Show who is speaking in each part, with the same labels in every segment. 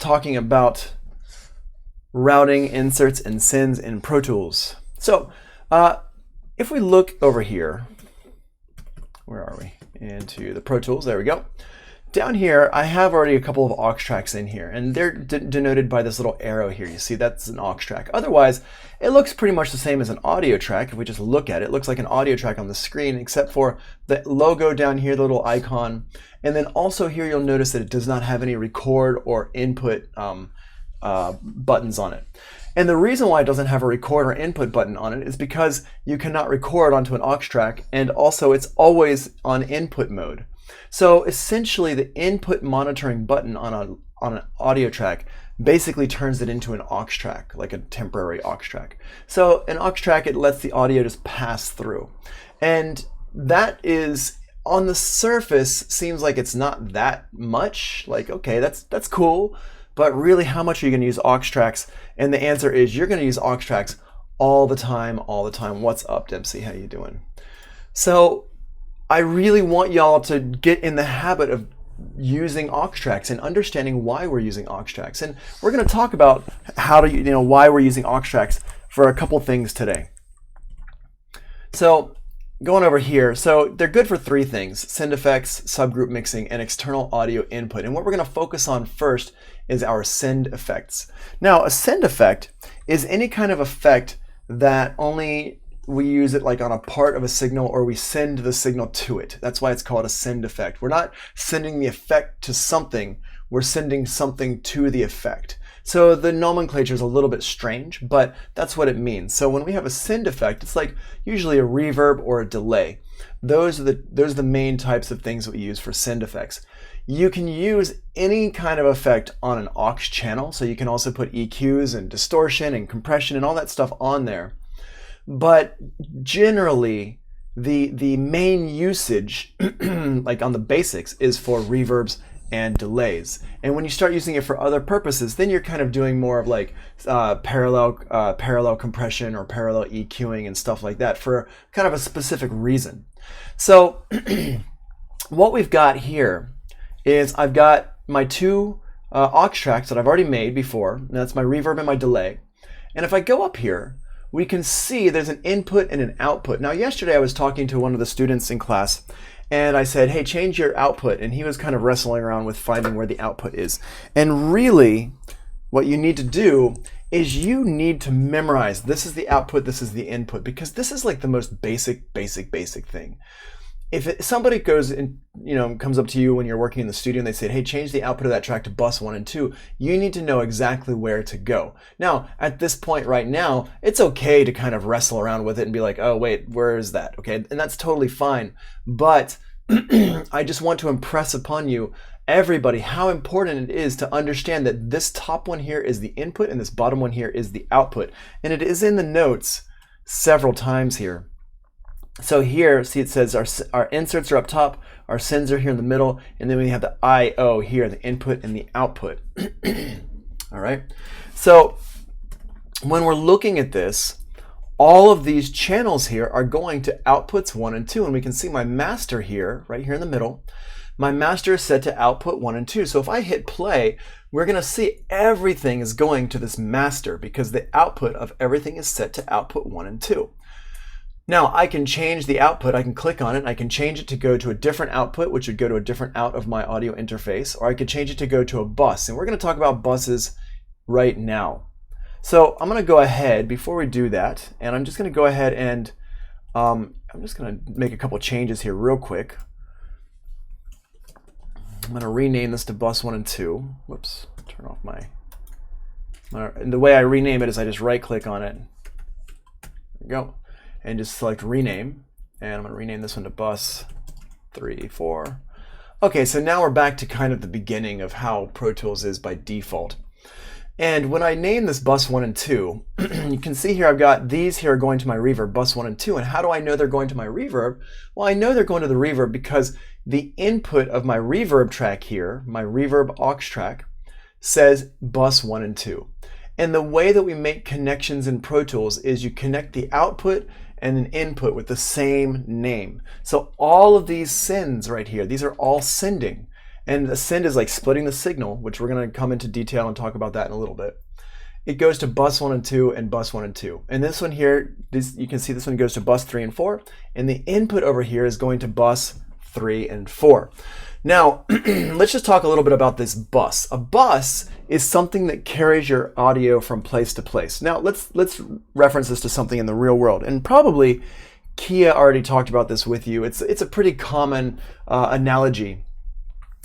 Speaker 1: talking about routing, inserts, and sends in Pro Tools. So if we look over here, where are we? Into the Pro Tools, there we go. Down here, I have already a couple of aux tracks in here, and they're denoted by this little arrow here. You see, that's an aux track. Otherwise, it looks pretty much the same as an audio track. If we just look at it, it looks like an audio track on the screen, except for the logo down here, the little icon. And then also here, you'll notice that it does not have any record or input buttons on it. And the reason why it doesn't have a record or input button on it is because you cannot record onto an aux track, and also it's always on input mode. So essentially the input monitoring button on an audio track basically turns it into an aux track, like a temporary aux track. So an aux track, it lets the audio just pass through. And that is, on the surface, seems like it's not that much. Like, okay, that's cool, but really how much are you going to use aux tracks? And the answer is you're going to use aux tracks all the time, all the time. What's up, Dempsey? How you doing? So I really want y'all to get in the habit of using aux tracks and understanding why we're using aux tracks. And we're going to talk about how to, why we're using aux tracks for a couple things today. So going over here, so they're good for three things: send effects, subgroup mixing, and external audio input. And what we're going to focus on first is our send effects. Now, a send effect is any kind of effect that only we use it like on a part of a signal, or we send the signal to it. That's why it's called a send effect. We're not sending the effect to something, we're sending something to the effect. So the nomenclature is a little bit strange, but that's what it means. So when we have a send effect, it's like usually a reverb or a delay. Those are the main types of things that we use for send effects. You can use any kind of effect on an aux channel, so you can also put EQs and distortion and compression and all that stuff on there. But generally, the main usage, like on the basics, is for reverbs and delays. And when you start using it for other purposes, then you're kind of doing more of like parallel compression or parallel EQing and stuff like that for kind of a specific reason. So what we've got here is I've got my two aux tracks that I've already made before, and that's my reverb and my delay. And if I go up here, we can see there's an input and an output. Now, yesterday I was talking to one of the students in class, and I said, hey, change your output. And he was kind of wrestling around with finding where the output is. And really, what you need to do is you need to memorize, this is the output, this is the input, because this is like the most basic thing. If somebody goes and comes up to you when you're working in the studio and they say, hey, change the output of that track to bus 1 and 2, you need to know exactly where to go. Now, at this point right now, it's okay to kind of wrestle around with it and be like, oh, wait, where is that? Okay, and that's totally fine. But I just want to impress upon you, everybody, how important it is to understand that this top one here is the input and this bottom one here is the output. And it is in the notes several times here. So here, see, it says our inserts are up top, our sends are here in the middle, and then we have the I/O here, the input and the output. All right. So when we're looking at this, all of these channels here are going to outputs 1 and 2, and we can see my master here, right here in the middle. My master is set to output 1 and 2. So if I hit play, we're going to see everything is going to this master because the output of everything is set to output 1 and 2. Now, I can change the output. I can click on it, and I can change it to go to a different output, which would go to a different out of my audio interface, or I could change it to go to a bus. And we're going to talk about buses right now. So I'm going to go ahead before we do that, and I'm just going to go ahead and I'm just going to make a couple changes here real quick. I'm going to rename this to bus 1 and 2. Whoops, turn off and the way I rename it is I just right click on it. There we go. And just select rename, and I'm going to rename this one to bus 3, 4. Okay, so now we're back to kind of the beginning of how Pro Tools is by default. And when I name this bus 1 and 2, you can see here I've got these here going to my reverb, bus 1 and 2. And how do I know they're going to my reverb? Well, I know they're going to the reverb because the input of my reverb track here, my reverb aux track, says bus 1 and 2. And the way that we make connections in Pro Tools is you connect the output and an input with the same name. So all of these sends right here, these are all sending. And a send is like splitting the signal, which we're going to come into detail and talk about that in a little bit. It goes to bus 1 and 2 and bus 1 and 2. And this one here, you can see this one goes to bus 3 and 4. And the input over here is going to bus 3 and 4. Now, let's just talk a little bit about this bus. A bus is something that carries your audio from place to place. Now, let's reference this to something in the real world. And probably Kia already talked about this with you. It's a pretty common analogy,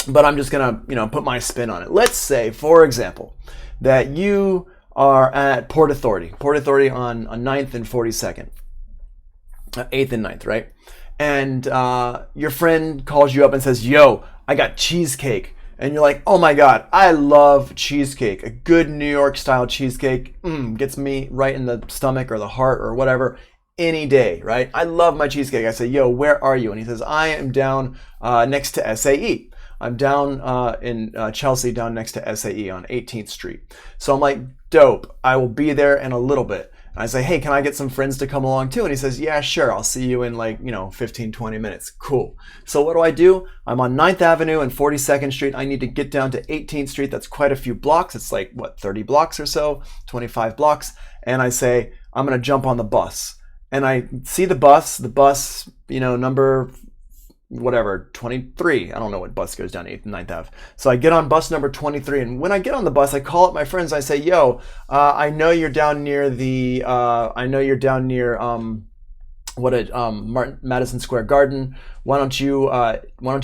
Speaker 1: but I'm just gonna put my spin on it. Let's say, for example, that you are at Port Authority on 9th and 42nd, 8th and 9th, right? And your friend calls you up and says, yo, I got cheesecake. And you're like, oh my God, I love cheesecake. A good New York style cheesecake gets me right in the stomach or the heart or whatever any day, right? I love my cheesecake. I say, yo, where are you? And he says, I am down next to SAE. I'm down in Chelsea, down next to SAE on 18th Street. So I'm like, dope, I will be there in a little bit. And I say, hey, can I get some friends to come along too? And he says, yeah, sure, I'll see you in 15, 20 minutes. Cool. So what do? I'm on 9th Avenue and 42nd Street. I need to get down to 18th Street. That's quite a few blocks. It's like, 30 blocks or so, 25 blocks. And I say, I'm going to jump on the bus. And I see the bus, number whatever, 23. I don't know what bus goes down 8th and 9th Ave. So I get on bus number 23. And when I get on the bus, I call up my friends. I say, yo, I know you're down near Madison Square Garden. Why don't you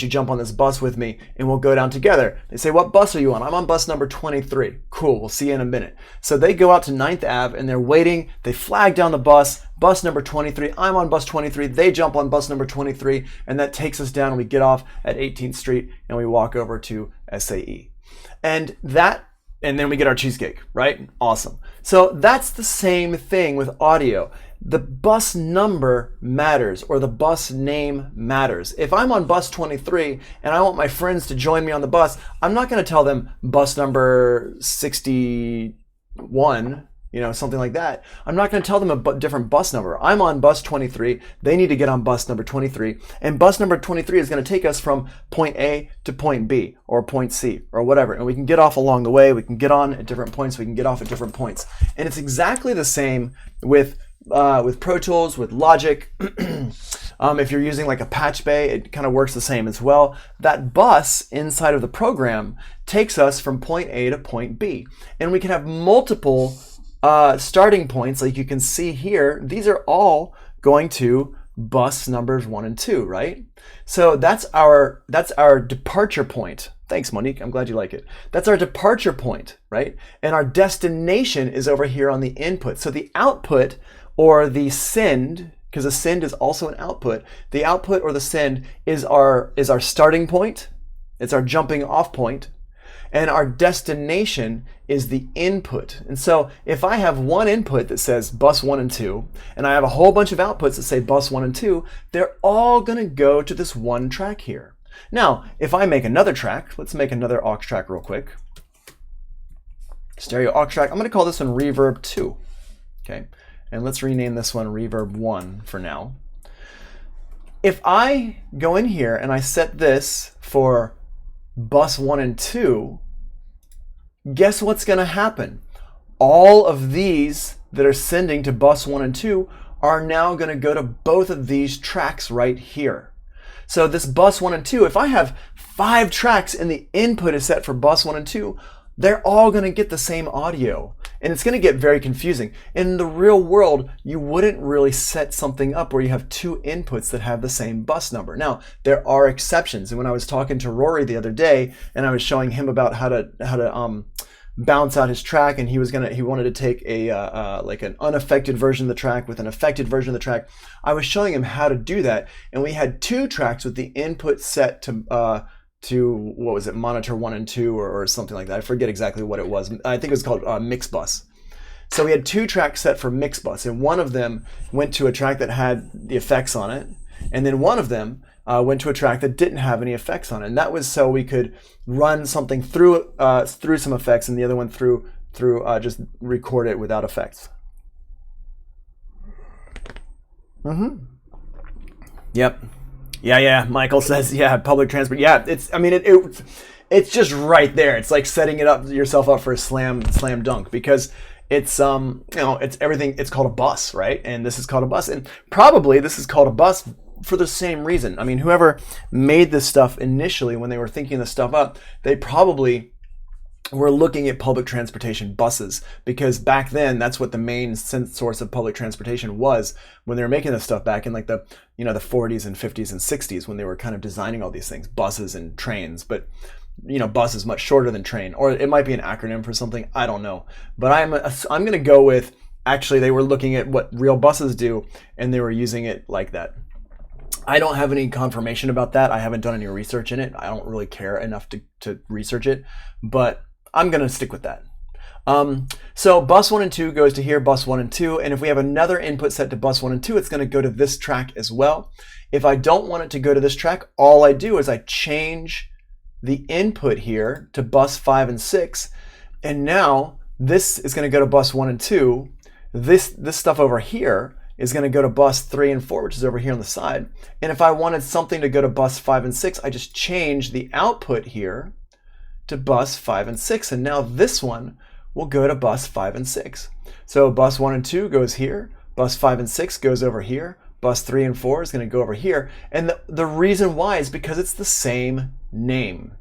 Speaker 1: jump on this bus with me and we'll go down together? They say, what bus are you on? I'm on bus number 23. Cool, we'll see you in a minute. So they go out to 9th Ave and they're waiting. They flag down the bus number 23. I'm on bus 23. They jump on bus number 23 and that takes us down and we get off at 18th Street and we walk over to SAE. And then we get our cheesecake, right? Awesome. So that's the same thing with audio. The bus number matters, or the bus name matters. If I'm on bus 23 and I want my friends to join me on the bus, I'm not going to tell them bus number 61, something like that. I'm not going to tell them a different bus number. I'm on bus 23. They need to get on bus number 23. And bus number 23 is going to take us from point A to point B or point C or whatever. And we can get off along the way. We can get on at different points. We can get off at different points. And it's exactly the same with Pro Tools, with Logic. If you're using like a patch bay, it kind of works the same as well. That bus inside of the program takes us from point A to point B. And we can have multiple starting points, like you can see here. These are all going to bus numbers 1 and 2, right? So that's our departure point. Thanks, Monique. I'm glad you like it. That's our departure point, right? And our destination is over here on the input. So the output or the send, because a send is also an output, the output or the send is our starting point. It's our jumping off point. And our destination is the input. And so if I have one input that says bus 1 and 2, and I have a whole bunch of outputs that say bus 1 and 2, they're all going to go to this one track here. Now, if I make another track, let's make another aux track real quick. Stereo aux track. I'm going to call this one reverb 2. Okay. And let's rename this one reverb 1 for now. If I go in here and I set this for bus 1 and 2, guess what's going to happen? All of these that are sending to bus 1 and 2 are now going to go to both of these tracks right here. So this bus 1 and 2, if I have 5 tracks and the input is set for bus 1 and 2, they're all going to get the same audio. And it's going to get very confusing. In the real world, you wouldn't really set something up where you have 2 inputs that have the same bus number. Now, there are exceptions. And when I was talking to Rory the other day, and I was showing him about how to bounce out his track, and he wanted to take like an unaffected version of the track with an affected version of the track. I was showing him how to do that, and we had 2 tracks with the input set to what was it, monitor 1 and 2 or something like that. I forget exactly what it was. I think it was called mix bus. So we had 2 tracks set for mix bus, and one of them went to a track that had the effects on it, and then one of them went to a track that didn't have any effects on it. And that was so we could run something through some effects, and the other one through just record it without effects. Yep. Yeah. Michael says, yeah, public transport. Yeah, it's just right there. It's like setting yourself up for a slam dunk, because it's it's everything. It's called a bus, right? And this is called a bus, and probably this is called a bus for the same reason. I mean, whoever made this stuff initially, when they were thinking this stuff up, they probably were looking at public transportation buses, because back then that's what the main source of public transportation was when they were making this stuff back in like the the 40s and 50s and 60s, when they were kind of designing all these things, buses and trains. But bus is much shorter than train, or it might be an acronym for something, I don't know. But I'm going to go with, actually they were looking at what real buses do and they were using it like that. I don't have any confirmation about that. I haven't done any research in it. I don't really care enough to research it, but I'm going to stick with that. So bus 1 and 2 goes to here, bus 1 and 2. And if we have another input set to bus 1 and 2, it's going to go to this track as well. If I don't want it to go to this track, all I do is I change the input here to bus 5 and 6. And now this is going to go to bus 1 and 2. This stuff over here is going to go to bus 3 and 4, which is over here on the side. And if I wanted something to go to bus 5 and 6, I just change the output here to bus 5 and 6. And now this one will go to bus 5 and 6. So bus 1 and 2 goes here, bus 5 and 6 goes over here, bus 3 and 4 is going to go over here. And the reason why is because it's the same name.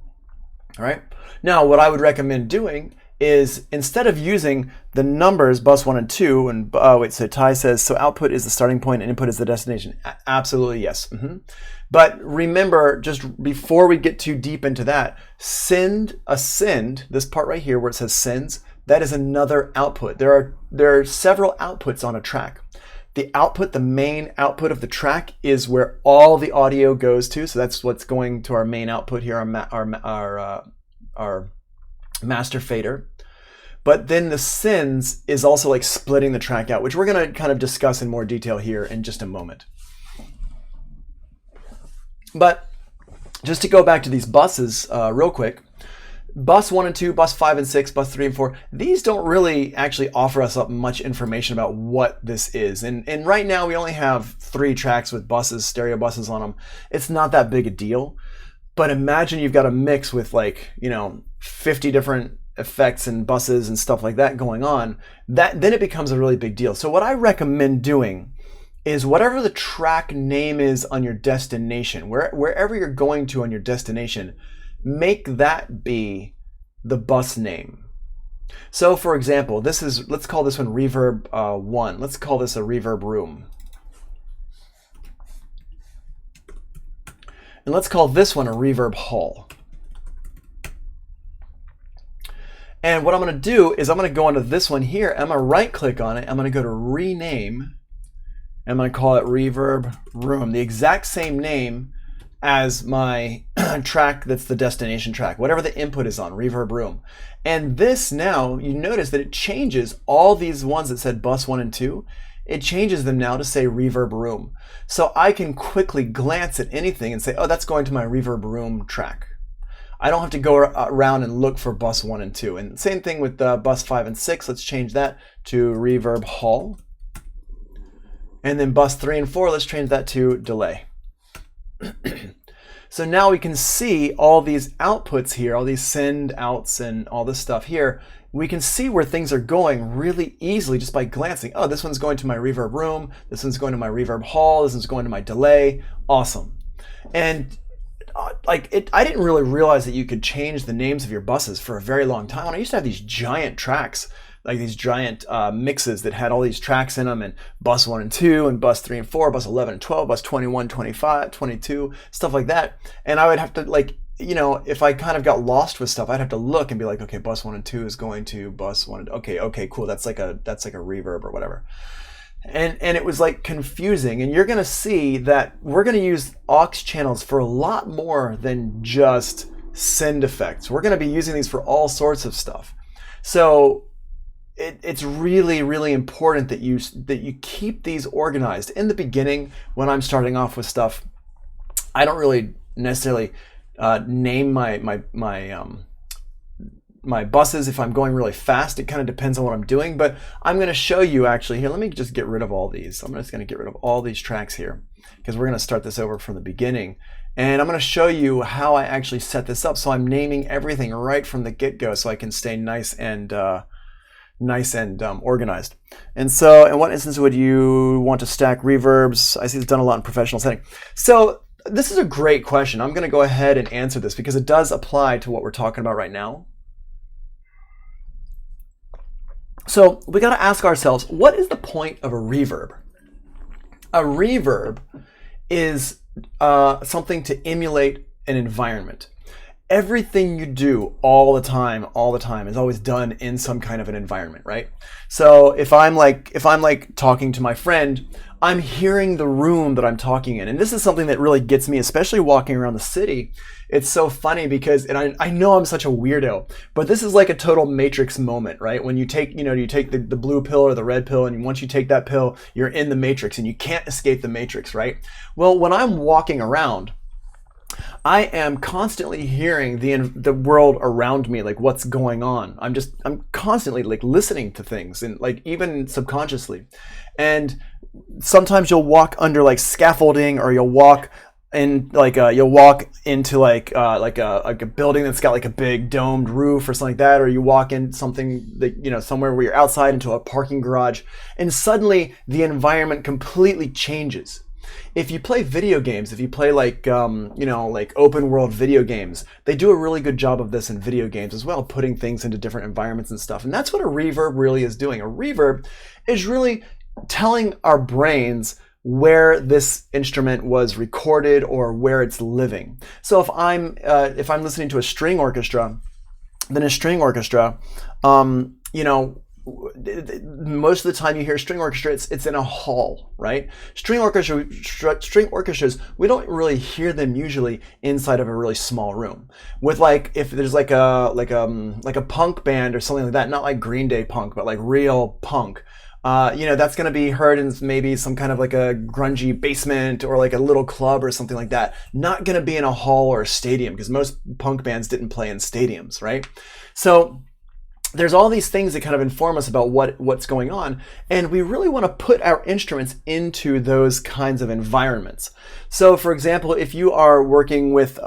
Speaker 1: All right. Now, what I would recommend doing is, instead of using the numbers bus 1 and 2, and so Ty says, so output is the starting point and input is the destination. Absolutely, yes. But remember, just before we get too deep into that, send, this part right here where it says sends, that is another output. There are several outputs on a track. The output, the main output of the track, is where all the audio goes to. So that's what's going to our main output here, our master fader. But then the sends is also like splitting the track out, which we're going to kind of discuss in more detail here in just a moment. But just to go back to these buses real quick, bus 1 and 2, bus 5 and 6, bus 3 and 4, these don't really actually offer us up much information about what this is. And right now we only have 3 tracks with buses, stereo buses on them. It's not that big a deal. But imagine you've got a mix with 50 different effects and buses and stuff like that going on. Then it becomes a really big deal. So what I recommend doing is, whatever the track name is on your destination, wherever you're going to on your destination, make that be the bus name. So for example, let's call this one reverb 1. Let's call this a reverb room. And let's call this one a reverb hall. And what I'm going to do is I'm going to go into this one here. I'm going to right click on it. I'm going to go to rename. I'm going to call it reverb room. The exact same name as my track that's the destination track, whatever the input is on, reverb room. And this, now you notice that it changes all these ones that said bus 1 and 2. It changes them now to say reverb room. So I can quickly glance at anything and say, oh, that's going to my reverb room track. I don't have to go around and look for bus 1 and 2. And same thing with bus 5 and 6. Let's change that to reverb hall. And then bus 3 and 4, let's change that to delay. So now we can see all these outputs here, all these send outs and all this stuff here. We can see where things are going really easily just by glancing. Oh, this one's going to my reverb room. This one's going to my reverb hall. This one's going to my delay. Awesome. And I didn't really realize that you could change the names of your buses for a very long time. I used to have these giant tracks, like these giant mixes that had all these tracks in them, and bus 1 and 2 and bus 3 and 4, bus 11 and 12, bus 21, 25, 22, stuff like that. And I would have to, if I kind of got lost with stuff, I'd have to look and be like, okay, bus 1 and 2 is going to bus 1 and okay, cool. That's like a reverb or whatever. And it was like confusing. And you're going to see that we're going to use aux channels for a lot more than just send effects. We're going to be using these for all sorts of stuff. So it's really, really important that you keep these organized. In the beginning, when I'm starting off with stuff, I don't really necessarily name my buses if I'm going really fast. It kind of depends on what I'm doing, but I'm going to show you actually here. Let me just get rid of all these. I'm just going to get rid of all these tracks here. because we're going to start this over from the beginning. And I'm going to show you how I actually set this up. So I'm naming everything right from the get-go so I can stay nice and organized. And so in what instance would you want to stack reverbs? I see it's done a lot in professional setting. So this is a great question. I'm going to go ahead and answer this because it does apply to what we're talking about right now. So we got to ask ourselves, what is the point of a reverb? A reverb is something to emulate an environment. Everything you do all the time is always done in some kind of an environment, right? So if I'm like talking to my friend, I'm hearing the room that I'm talking in. And this is something that really gets me, especially walking around the city. It's so funny because, and I know I'm such a weirdo, but this is like a total Matrix moment, right? When you take the blue pill or the red pill, and once you take that pill, you're in the Matrix and you can't escape the Matrix, right? Well, when I'm walking around, I am constantly hearing the world around me, like what's going on. I'm constantly like listening to things, and like even subconsciously. And sometimes you'll walk under like scaffolding, or you'll walk in like you'll walk into like a building that's got like a big domed roof or something like that, or you walk in something that somewhere where you're outside into a parking garage, and suddenly the environment completely changes. If you play video games, if you play like open world video games, they do a really good job of this in video games as well, putting things into different environments and stuff. And that's what a reverb really is doing. A reverb is really telling our brains where this instrument was recorded or where it's living. So if I'm listening to a string orchestra, then a string orchestra, most of the time you hear string orchestra, it's in a hall, right? String orchestras, we don't really hear them usually inside of a really small room. With like, if there's like a punk band or something like that, not like Green Day punk, but like real punk, that's going to be heard in maybe some kind of like a grungy basement or like a little club or something like that. Not going to be in a hall or a stadium, because most punk bands didn't play in stadiums, right? So there's all these things that kind of inform us about what's going on, and we really want to put our instruments into those kinds of environments. So for example, if you are working with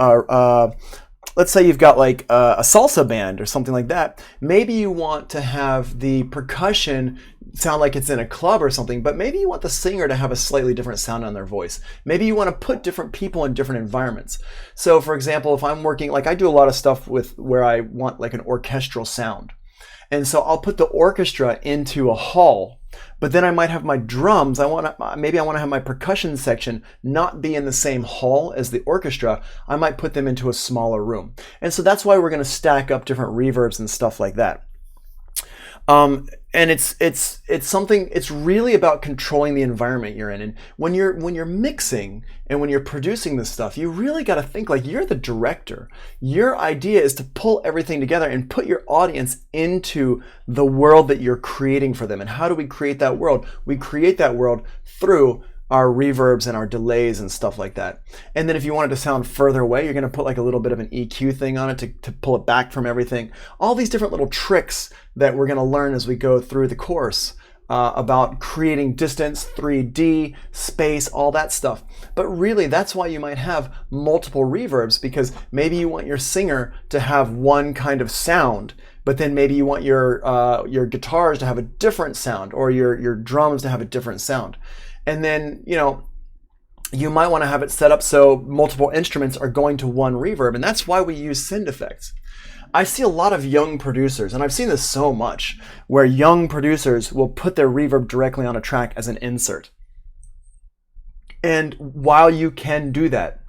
Speaker 1: let's say you've got like a salsa band or something like that, maybe you want to have the percussion sound like it's in a club or something, but maybe you want the singer to have a slightly different sound on their voice. Maybe you want to put different people in different environments. So for example, if I'm working, like I do a lot of stuff with where I want like an orchestral sound. And so I'll put the orchestra into a hall, but then I might have my drums. Maybe I want to have my percussion section not be in the same hall as the orchestra. I might put them into a smaller room. And so that's why we're going to stack up different reverbs and stuff like that. And it's something, it's really about controlling the environment you're in. And when you're mixing and when you're producing this stuff, you really got to think like you're the director. Your idea is to pull everything together and put your audience into the world that you're creating for them. And how do we create that world? We create that world through our reverbs and our delays and stuff like that. And then if you want it to sound further away, you're going to put like a little bit of an EQ thing on it to pull it back from everything. All these different little tricks that we're going to learn as we go through the course about creating distance, 3D, space, all that stuff. But really, that's why you might have multiple reverbs, because maybe you want your singer to have one kind of sound, but then maybe you want your guitars to have a different sound, or your drums to have a different sound. And then, you might want to have it set up so multiple instruments are going to one reverb, and that's why we use send effects. I see a lot of young producers, and I've seen this so much, where young producers will put their reverb directly on a track as an insert. And while you can do that,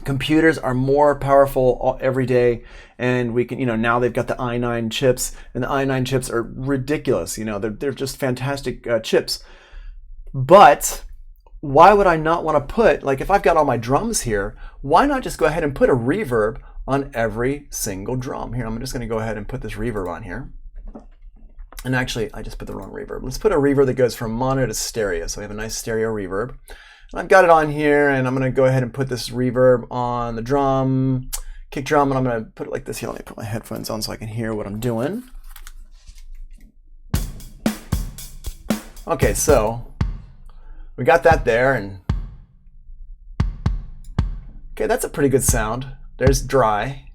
Speaker 1: computers are more powerful every day, and we can, now they've got the i9 chips, and the i9 chips are ridiculous. They're just fantastic chips. But why would I not want to put, like if I've got all my drums here, why not just go ahead and put a reverb on every single drum? Here, I'm just going to go ahead and put this reverb on here. And actually, I just put the wrong reverb. Let's put a reverb that goes from mono to stereo. So we have a nice stereo reverb. And I've got it on here, and I'm going to go ahead and put this reverb on the drum, kick drum, and I'm going to put it like this. Here, let me put my headphones on so I can hear what I'm doing. Okay, so we got that there, and Okay, that's a pretty good sound. There's dry.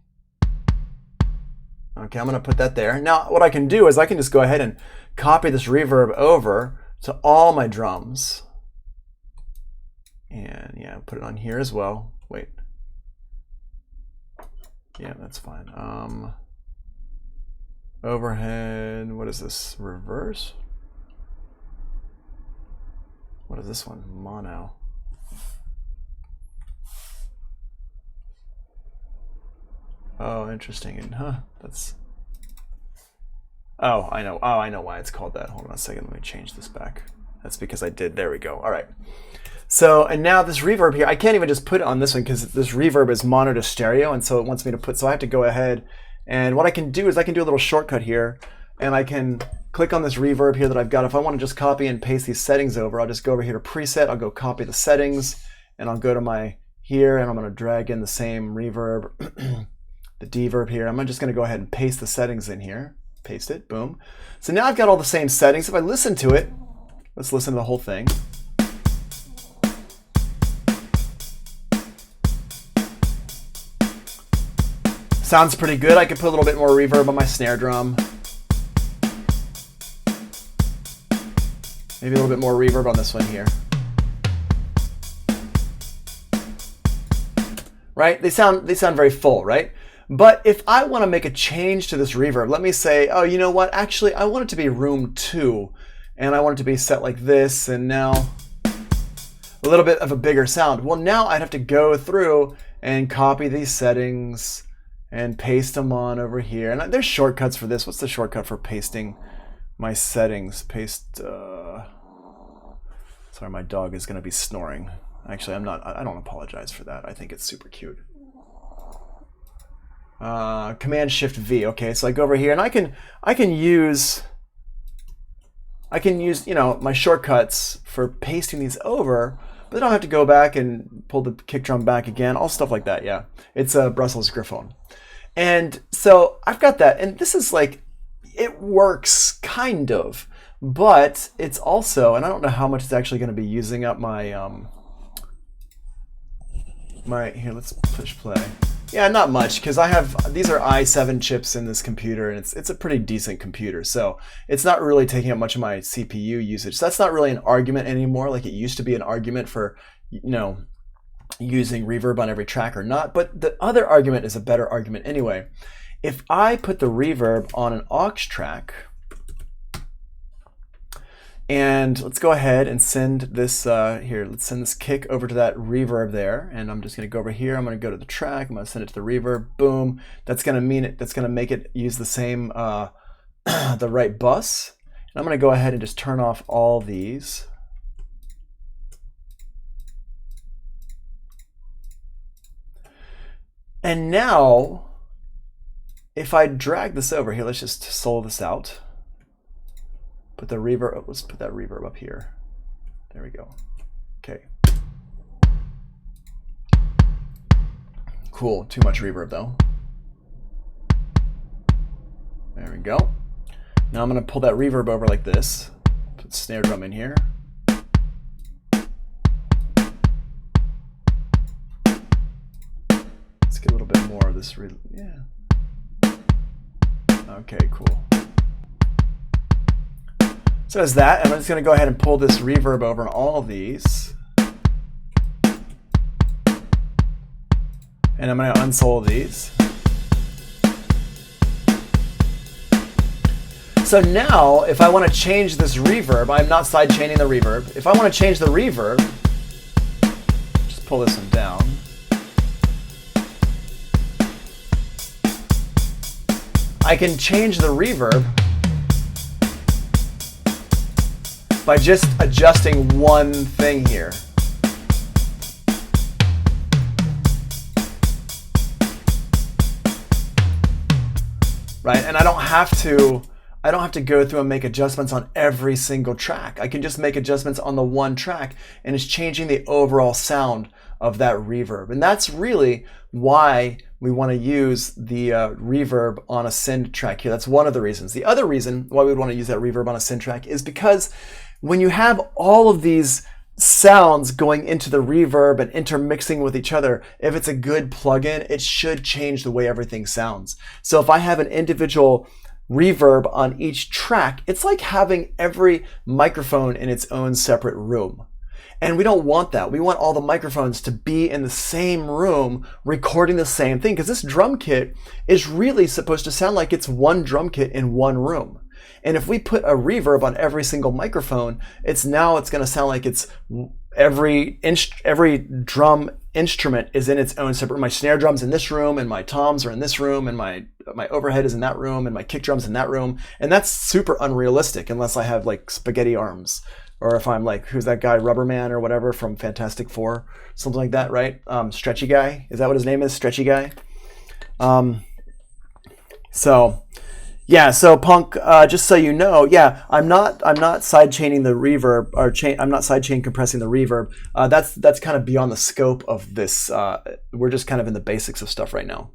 Speaker 1: Okay, I'm going to put that there. Now, what I can do is I can just go ahead and copy this reverb over to all my drums. And yeah, put it on here as well. Wait. Yeah, that's fine. Overhead, what is this? Reverse? What is this one? Mono. Oh, interesting. And that's. Oh, I know. Oh, I know why it's called that. Hold on a second. Let me change this back. That's because I did. There we go. All right. So, and now this reverb here, I can't even just put it on this one because this reverb is mono to stereo, and so it wants me to put. So I have to go ahead, and what I can do is I can do a little shortcut here, and I can click on this reverb here that I've got. If I want to just copy and paste these settings over, I'll just go over here to preset. I'll go copy the settings, and I'll go to my here, and I'm going to drag in the same reverb. The deverb here. I'm just going to go ahead and paste the settings in here. Paste it. Boom. So now I've got all the same settings. If I listen to it, let's listen to the whole thing. Sounds pretty good. I could put a little bit more reverb on my snare drum. Maybe a little bit more reverb on this one here. Right? They sound very full, right? But if I want to make a change to this reverb, let me say, oh, you know what? Actually, I want it to be room 2, and I want it to be set like this, and now a little bit of a bigger sound. Well, now I'd have to go through and copy these settings and paste them on over here. And there's shortcuts for this. What's the shortcut for pasting my settings? Paste, sorry, my dog is going to be snoring. Actually, I don't apologize for that. I think it's super cute. Command Shift V. Okay, so I go over here and I can use you know, my shortcuts for pasting these over, but then I'll have to go back and pull the kick drum back again, all stuff like that. Yeah, it's a Brussels Griffon. And so I've got that, and this is like, it works kind of, but it's also, and I don't know how much it's actually going to be using up my here, let's push play. Yeah, not much, because I have, these are i7 chips in this computer, and it's a pretty decent computer, so it's not really taking up much of my CPU usage. So that's not really an argument anymore, like it used to be an argument for, you know, using reverb on every track or not. But the other argument is a better argument anyway. If I put the reverb on an aux track, and let's go ahead and send this, here, let's send this kick over to that reverb there. And I'm just going to go over here. I'm going to go to the track. I'm going to send it to the reverb. Boom. That's going to mean it. That's going to make it use the same, the right bus. And I'm going to go ahead and just turn off all these. And now, if I drag this over here, let's just solo this out. Put the reverb, oh, let's put that reverb up here. There we go. Okay. Cool, too much reverb though. There we go. Now I'm gonna pull that reverb over like this. Put the snare drum in here. Let's get a little bit more of this, yeah. Okay, cool. So there's that, and I'm just going to go ahead and pull this reverb over on all of these. And I'm going to unsolo these. So now, if I want to change this reverb, I'm not sidechaining the reverb. If I want to change the reverb, just pull this one down. I can change the reverb by just adjusting one thing here. Right? And I don't have to go through and make adjustments on every single track. I can just make adjustments on the one track, and it's changing the overall sound of that reverb. And that's really why we want to use the reverb on a send track here. That's one of the reasons. The other reason why we would want to use that reverb on a send track is because when you have all of these sounds going into the reverb and intermixing with each other, if it's a good plugin, it should change the way everything sounds. So if I have an individual reverb on each track, it's like having every microphone in its own separate room. And we don't want that. We want all the microphones to be in the same room recording the same thing, because this drum kit is really supposed to sound like it's one drum kit in one room. And if we put a reverb on every single microphone, it's going to sound like it's every drum instrument is in its own separate. My snare drum's in this room, and my toms are in this room, and my overhead is in that room, and my kick drum's in that room. And that's super unrealistic unless I have like spaghetti arms, or if I'm like, who's that guy, Rubberman or whatever from Fantastic Four, something like that, right? Stretchy Guy, is that what his name is? Stretchy Guy. So Punk, just so you know, I'm not side chaining the reverb, or I'm not side chain compressing the reverb. That's kind of beyond the scope of this. We're just kind of in the basics of stuff right now.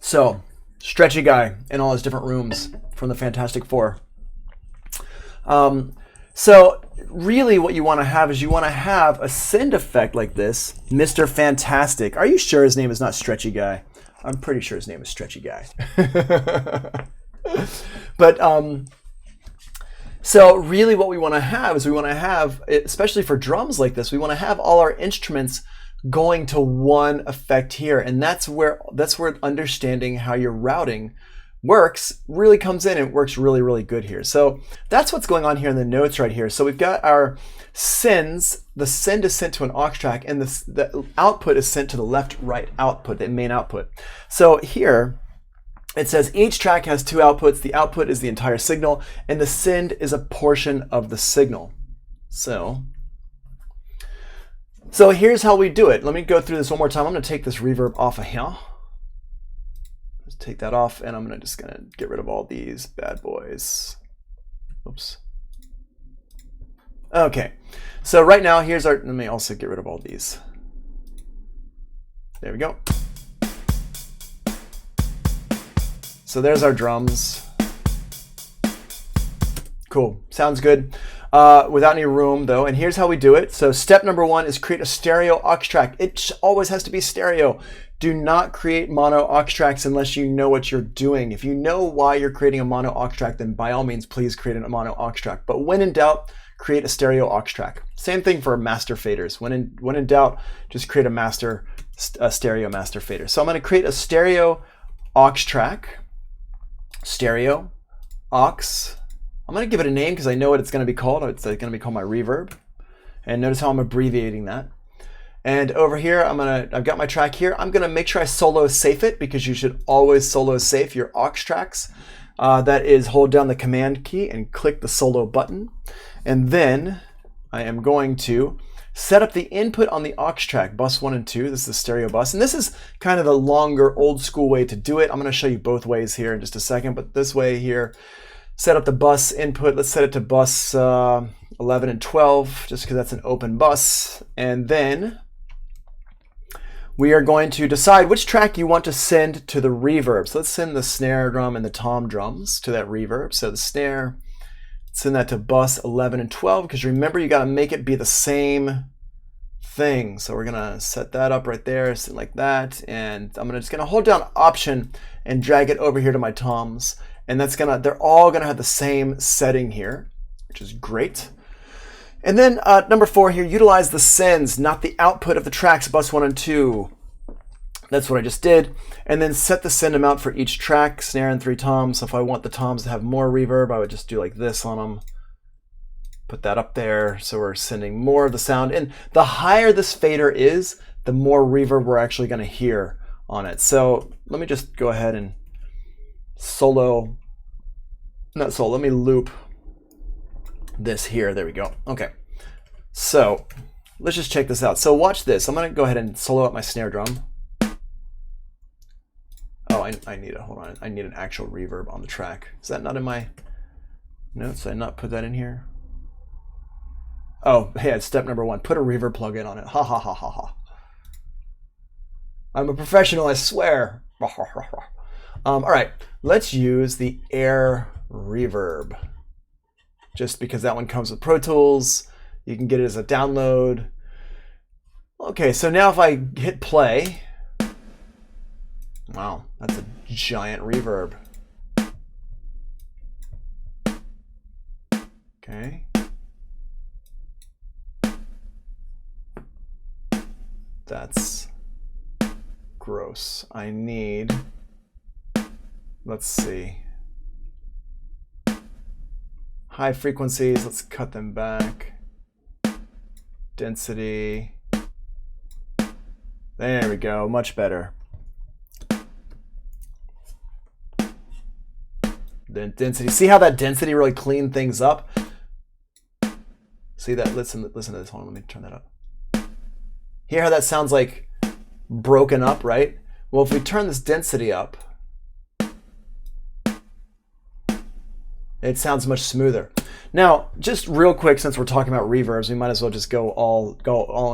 Speaker 1: So, Stretchy Guy in all his different rooms from the Fantastic Four. So really what you want to have is you want to have a send effect like this, Mr. Fantastic. Are you sure his name is not Stretchy Guy? I'm pretty sure his name is Stretchy Guy. But so really what we want to have is we want to have, especially for drums like this, we want to have all our instruments going to one effect here. And that's where understanding how your routing works really comes in, and it works really, really good here. So that's what's going on here in the notes right here. So we've got our sends. The send is sent to an aux track, and the output is sent to the left-right output, the main output. So here it says each track has two outputs. The output is the entire signal, and the send is a portion of the signal. So here's how we do it. Let me go through this one more time. I'm going to take this reverb off of here. Let's take that off, and I'm just going to get rid of all these bad boys. Oops. Okay, so right now here's our, let me also get rid of all these. There we go. So there's our drums. Cool, sounds good. Without any room though, and here's how we do it. So step number one is create a stereo aux track. It always has to be stereo. Do not create mono aux tracks unless you know what you're doing. If you know why you're creating a mono aux track, then by all means, please create a mono aux track. But when in doubt, create a stereo aux track. Same thing for master faders. When in doubt, just create a stereo master fader. So I'm going to create a stereo aux track. Stereo aux. I'm going to give it a name because I know what it's going to be called. It's going to be called my reverb. And notice how I'm abbreviating that. And over here, I've got my track here. I'm going to make sure I solo safe it, because you should always solo safe your aux tracks. That is, hold down the command key and click the solo button. And then I am going to set up the input on the aux track, bus 1 and 2. This is the stereo bus. And this is kind of the longer, old school way to do it. I'm going to show you both ways here in just a second, but this way here, set up the bus input. Let's set it to bus 11 and 12, just because that's an open bus. And then we are going to decide which track you want to send to the reverb. So let's send the snare drum and the tom drums to that reverb. So the snare, send that to bus 11 and 12, because remember, you got to make it be the same thing. So we're going to set that up right there, something like that. And I'm just going to hold down Option and drag it over here to my toms. And they're all going to have the same setting here, which is great. And then number 4 here, utilize the sends, not the output of the tracks, bus 1 and 2. That's what I just did. And then set the send amount for each track, snare and 3 toms. So if I want the toms to have more reverb, I would just do like this on them. Put that up there, so we're sending more of the sound. And the higher this fader is, the more reverb we're actually going to hear on it. So let me just go ahead and let me loop this here. There we go. Okay, so let's just check this out. So watch this. I'm going to go ahead and solo up my snare drum. Oh, I need hold on. I need an actual reverb on the track. Is that not in my notes? Did I not put that in here? Oh, yeah, it's step number 1. Put a reverb plugin on it. Ha ha ha ha ha. I'm a professional, I swear. All right, let's use the air reverb. just because that one comes with Pro Tools. You can get it as a download. Okay, so now if I hit play, wow, that's a giant reverb. Okay. That's gross. I need, let's see, high frequencies, let's cut them back. Density. There we go, much better. Then density. See how that density really cleaned things up? See that? Listen to this. Hold on, let me turn that up. Hear how that sounds like broken up, right? Well, if we turn this density up, it sounds much smoother. Now, just real quick, since we're talking about reverbs, we might as well just go all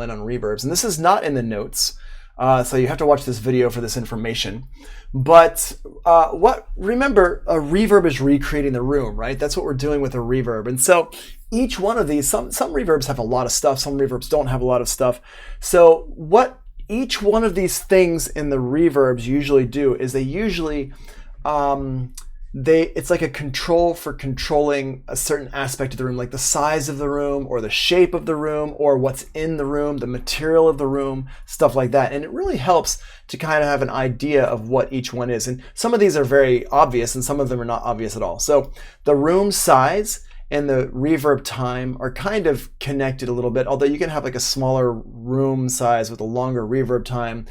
Speaker 1: in on reverbs. And this is not in the notes, so you have to watch this video for this information. But remember, a reverb is recreating the room, right? That's what we're doing with a reverb. And so each one of these, some reverbs have a lot of stuff, some reverbs don't have a lot of stuff. So what each one of these things in the reverbs usually do is they usually, it's like a control for controlling a certain aspect of the room, like the size of the room or the shape of the room or what's in the room, the material of the room, stuff like that. And it really helps to kind of have an idea of what each one is. And some of these are very obvious and some of them are not obvious at all. So the room size and the reverb time are kind of connected a little bit, although you can have like a smaller room size with a longer reverb time.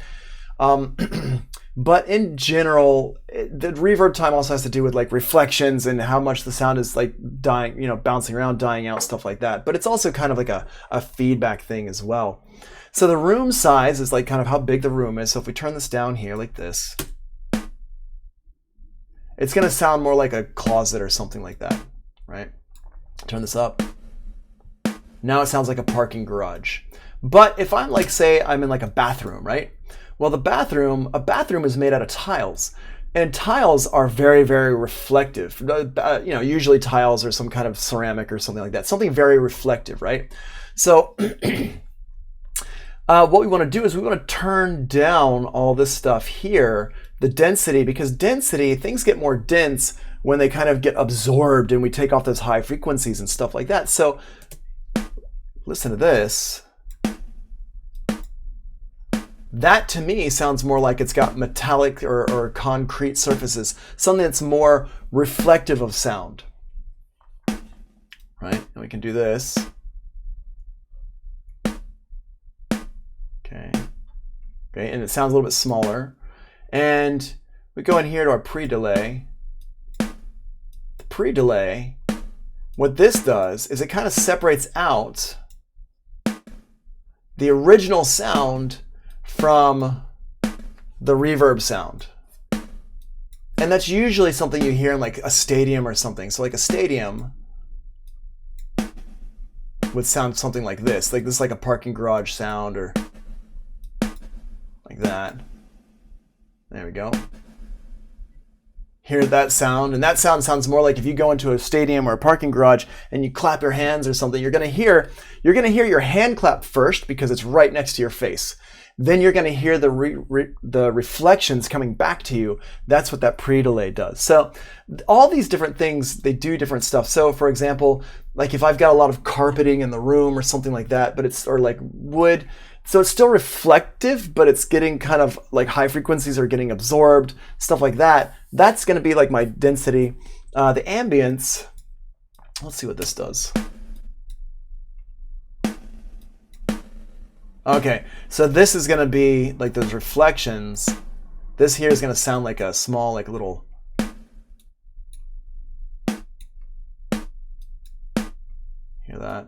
Speaker 1: But in general, the reverb time also has to do with like reflections and how much the sound is like dying, bouncing around, dying out, stuff like that. But it's also kind of like a feedback thing as well. So the room size is like kind of how big the room is. So if we turn this down here like this, it's going to sound more like a closet or something like that, right? Turn this up. Now it sounds like a parking garage. But if I'm like, say I'm in like a bathroom, right? Well, a bathroom is made out of tiles, and tiles are very, very reflective. Usually tiles are some kind of ceramic or something like that, something very reflective, right? So what we want to do is we want to turn down all this stuff here, the density, because density, things get more dense when they kind of get absorbed and we take off those high frequencies and stuff like that. So listen to this. That to me sounds more like it's got metallic or concrete surfaces, something that's more reflective of sound, right? And we can do this. Okay, and it sounds a little bit smaller. And we go in here to our pre-delay. The pre-delay, what this does is it kind of separates out the original sound from the reverb sound. And that's usually something you hear in like a stadium or something. So like a stadium would sound something like this like a parking garage sound or like that. There we go. Hear that sound, and that sound sounds more like if you go into a stadium or a parking garage and you clap your hands or something, you're gonna hear your hand clap first because it's right next to your face. Then you're going to hear the reflections coming back to you. That's what that pre-delay does. So all these different things, they do different stuff. So for example, like if I've got a lot of carpeting in the room or something like that, or like wood, so it's still reflective, but it's getting kind of like high frequencies are getting absorbed, stuff like that. That's going to be like my density. The ambience, let's see what this does. Okay, so this is going to be like those reflections. This here is going to sound like a small, like little. Hear that?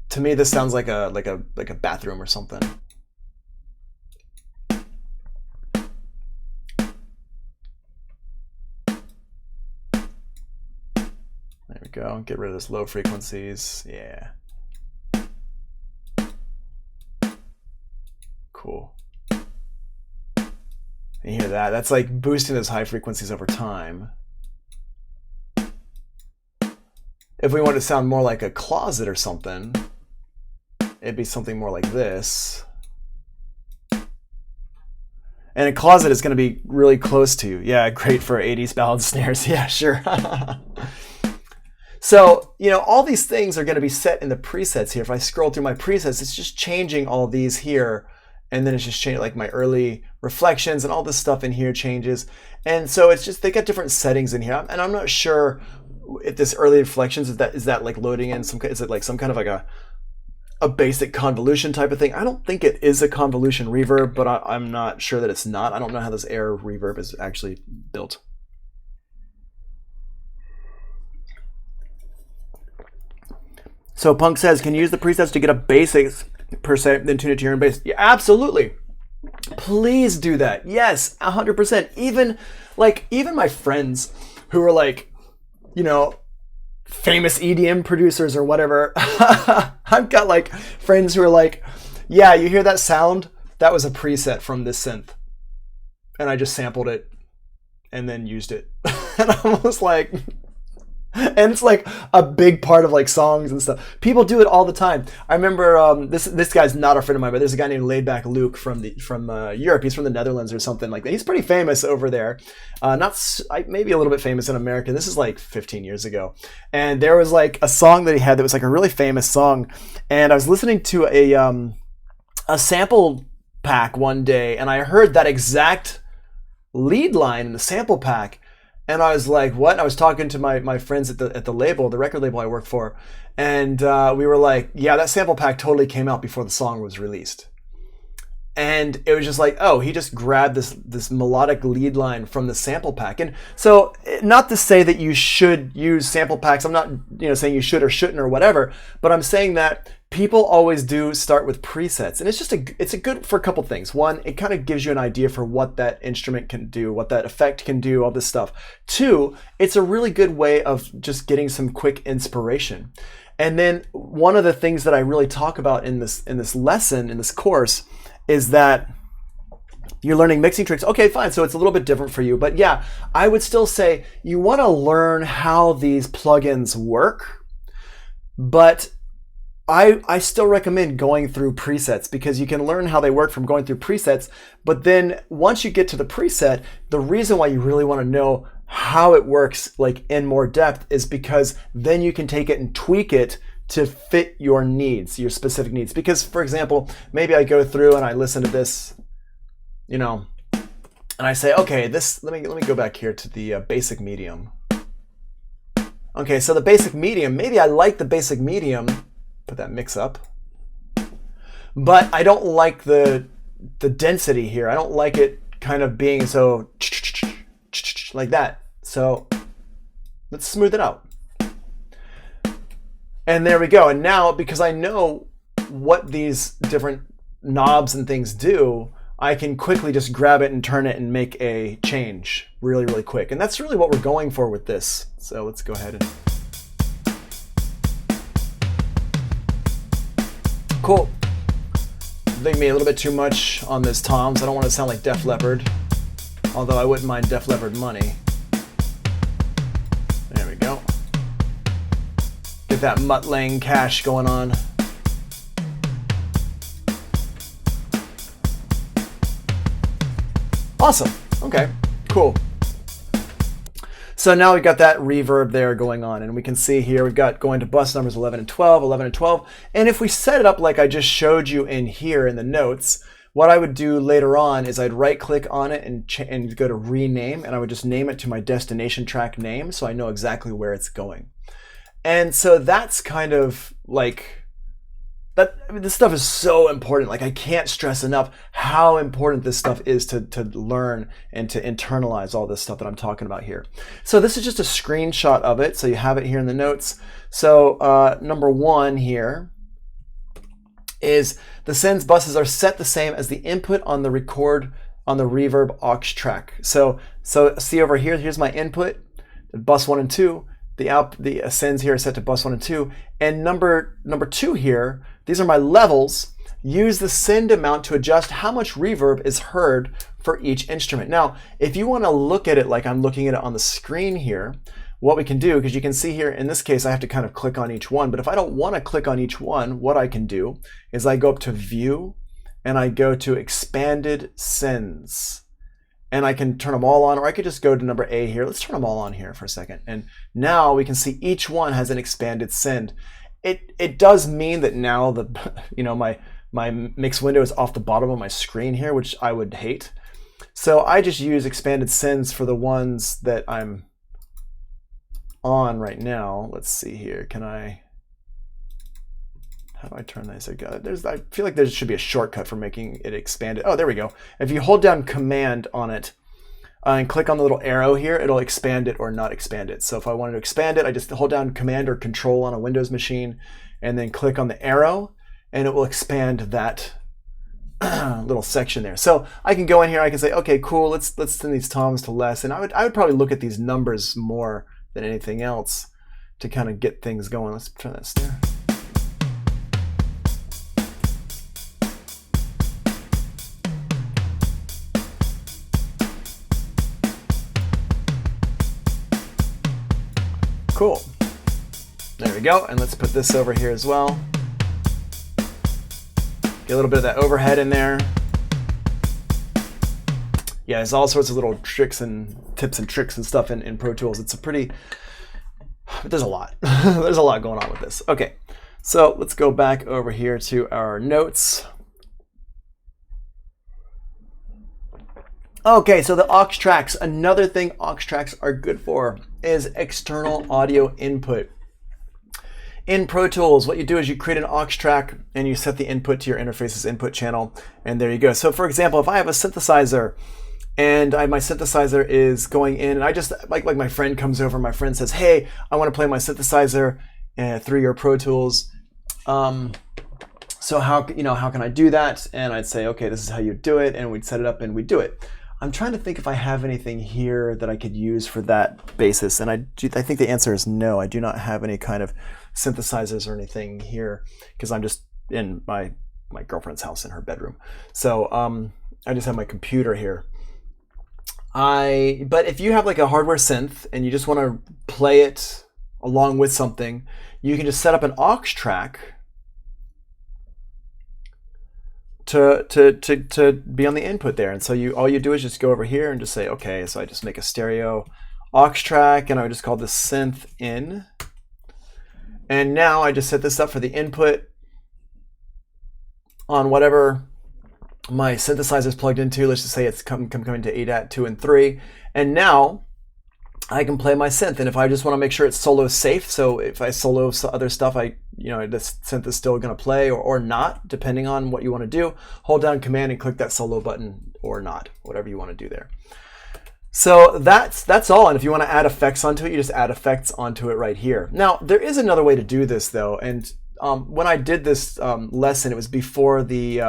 Speaker 1: To me, this sounds like a bathroom or something. There we go. Get rid of those low frequencies. Yeah. Cool. You hear that? That's like boosting those high frequencies over time. If we want to sound more like a closet or something, it'd be something more like this. And a closet is going to be really close to, yeah, great for 80s ballad snares. Yeah, sure. So, you know, all these things are going to be set in the presets here. If I scroll through my presets, it's just changing all of these here. And then it's just changing, like my early reflections and all this stuff in here changes. And so it's just, they got different settings in here. And I'm not sure if this early reflections, is that like loading in some, is it like some kind of like a basic convolution type of thing? I don't think it is a convolution reverb, but I'm not sure that it's not. I don't know how this air reverb is actually built. So Punk says, can you use the presets to get a basics per se, then tune it to your own bass? Yeah, absolutely. Please do that. Yes, 100%. Even my friends who are like, you know, famous EDM producers or whatever. I've got like friends who are like, yeah, you hear that sound? That was a preset from this synth. And I just sampled it and then used it. And I was like, and it's like a big part of like songs and stuff. People do it all the time. I remember this guy's not a friend of mine, but there's a guy named Laidback Luke from Europe. He's from the Netherlands or something like that. He's pretty famous over there. Maybe a little bit famous in America. This is like 15 years ago. And there was like a song that he had that was like a really famous song. And I was listening to a sample pack one day, and I heard that exact lead line in the sample pack. And I was like, what? And I was talking to my friends at the label, the record label I work for. And we were like, yeah, that sample pack totally came out before the song was released. And it was just like, oh, he just grabbed this melodic lead line from the sample pack. And so, not to say that you should use sample packs. I'm not, saying you should or shouldn't or whatever. But I'm saying that people always do start with presets, and it's a good for a couple things. One, it kind of gives you an idea for what that instrument can do, what that effect can do, all this stuff. Two, it's a really good way of just getting some quick inspiration. And then one of the things that I really talk about in this lesson, in this course, is that you're learning mixing tricks. Okay, fine. So it's a little bit different for you. But yeah, I would still say you want to learn how these plugins work. But I still recommend going through presets, because you can learn how they work from going through presets. But then once you get to the preset, the reason why you really want to know how it works like in more depth is because then you can take it and tweak it to fit your needs, your specific needs. Because, for example, maybe I go through and I listen to this, and I say, okay, let me go back here to the basic medium. Okay, so the basic medium, maybe I like the basic medium, put that mix up, but I don't like the density here. I don't like it kind of being so like that. So let's smooth it out. And there we go. And now, because I know what these different knobs and things do, I can quickly just grab it and turn it and make a change really, really quick. And that's really what we're going for with this. So let's go ahead and... Cool. I think maybe a little bit too much on this toms. I don't want to sound like Def Leppard, although I wouldn't mind Def Leppard money. There we go. Get that Mutt Lang cash going on. Awesome. Okay, cool. So now we've got that reverb there going on, and we can see here we've got going to bus numbers 11 and 12, 11 and 12. And if we set it up like I just showed you in here in the notes, what I would do later on is I'd right click on it and go to rename, and I would just name it to my destination track name so I know exactly where it's going. And so that's kind of like that. I mean, this stuff is so important. Like, I can't stress enough how important this stuff is to learn and to internalize all this stuff that I'm talking about here. So this is just a screenshot of it. So you have it here in the notes. So number one here is the sends buses are set the same as the input on the record on the reverb aux track. So see over here, here's my input, bus 1 and 2. The sends here are set to bus 1 and 2. And number 2 here, these are my levels. Use the send amount to adjust how much reverb is heard for each instrument. Now, if you want to look at it like I'm looking at it on the screen here, what we can do, because you can see here, in this case, I have to kind of click on each one. But if I don't want to click on each one, what I can do is I go up to View, and I go to Expanded Sends. And I can turn them all on, or I could just go to number A here. Let's turn them all on here for a second. And now we can see each one has an expanded send. It does mean that now my mix window is off the bottom of my screen here, which I would hate. So I just use expanded sends for the ones that I'm on right now. Let's see here. How do I turn this? I feel like there should be a shortcut for making it expanded. Oh, there we go. If you hold down Command on it and click on the little arrow here, it'll expand it or not expand it. So if I wanted to expand it, I just hold down Command or Control on a Windows machine and then click on the arrow, and it will expand that little section there. So I can go in here, I can say, okay, cool, let's send these toms to less. And I would probably look at these numbers more than anything else to kind of get things going. Let's turn that there. Cool. There we go. And let's put this over here as well. Get a little bit of that overhead in there. Yeah, there's all sorts of little tricks and tips and tricks and stuff in Pro Tools. It's there's a lot. There's a lot going on with this. Okay, so let's go back over here to our notes. Okay, so the aux tracks, another thing aux tracks are good for is external audio input. In Pro Tools, what you do is you create an aux track and you set the input to your interface's input channel, and there you go. So for example, if I have a synthesizer and my synthesizer is going in, and I just, like my friend comes over, my friend says, hey, I want to play my synthesizer through your Pro Tools. So how can I do that? And I'd say, okay, this is how you do it, and we'd set it up and we'd do it. I'm trying to think if I have anything here that I could use for that basis, and I think the answer is no. I do not have any kind of synthesizers or anything here because I'm just in my girlfriend's house in her bedroom. So I just have my computer here. But if you have like a hardware synth and you just want to play it along with something, you can just set up an aux track to be on the input there. And so all you do is just go over here and just say, okay, so I just make a stereo aux track, and I would just call this synth in. And now I just set this up for the input on whatever my synthesizer is plugged into. Let's just say it's coming to ADAT 2 and 3. And now I can play my synth. And if I just want to make sure it's solo safe, so if I solo other stuff, this synth is still going to play or not, depending on what you want to do. Hold down Command and click that solo button or not, whatever you want to do there. So that's all. And if you want to add effects onto it, you just add effects onto it right here. Now, there is another way to do this though. And when I did this lesson, it was before the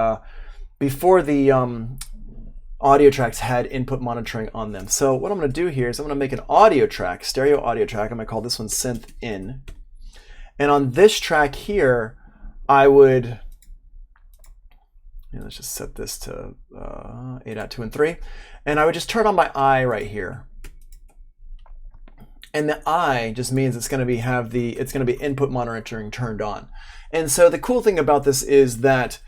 Speaker 1: audio tracks had input monitoring on them. So what I'm going to do here is I'm going to make an audio track, stereo audio track. I'm going to call this one synth in. And on this track here, I would, let's just set this to ADAT 2 and 3. And I would just turn on my eye right here. And the eye just means it's going to be input monitoring turned on. And so the cool thing about this is that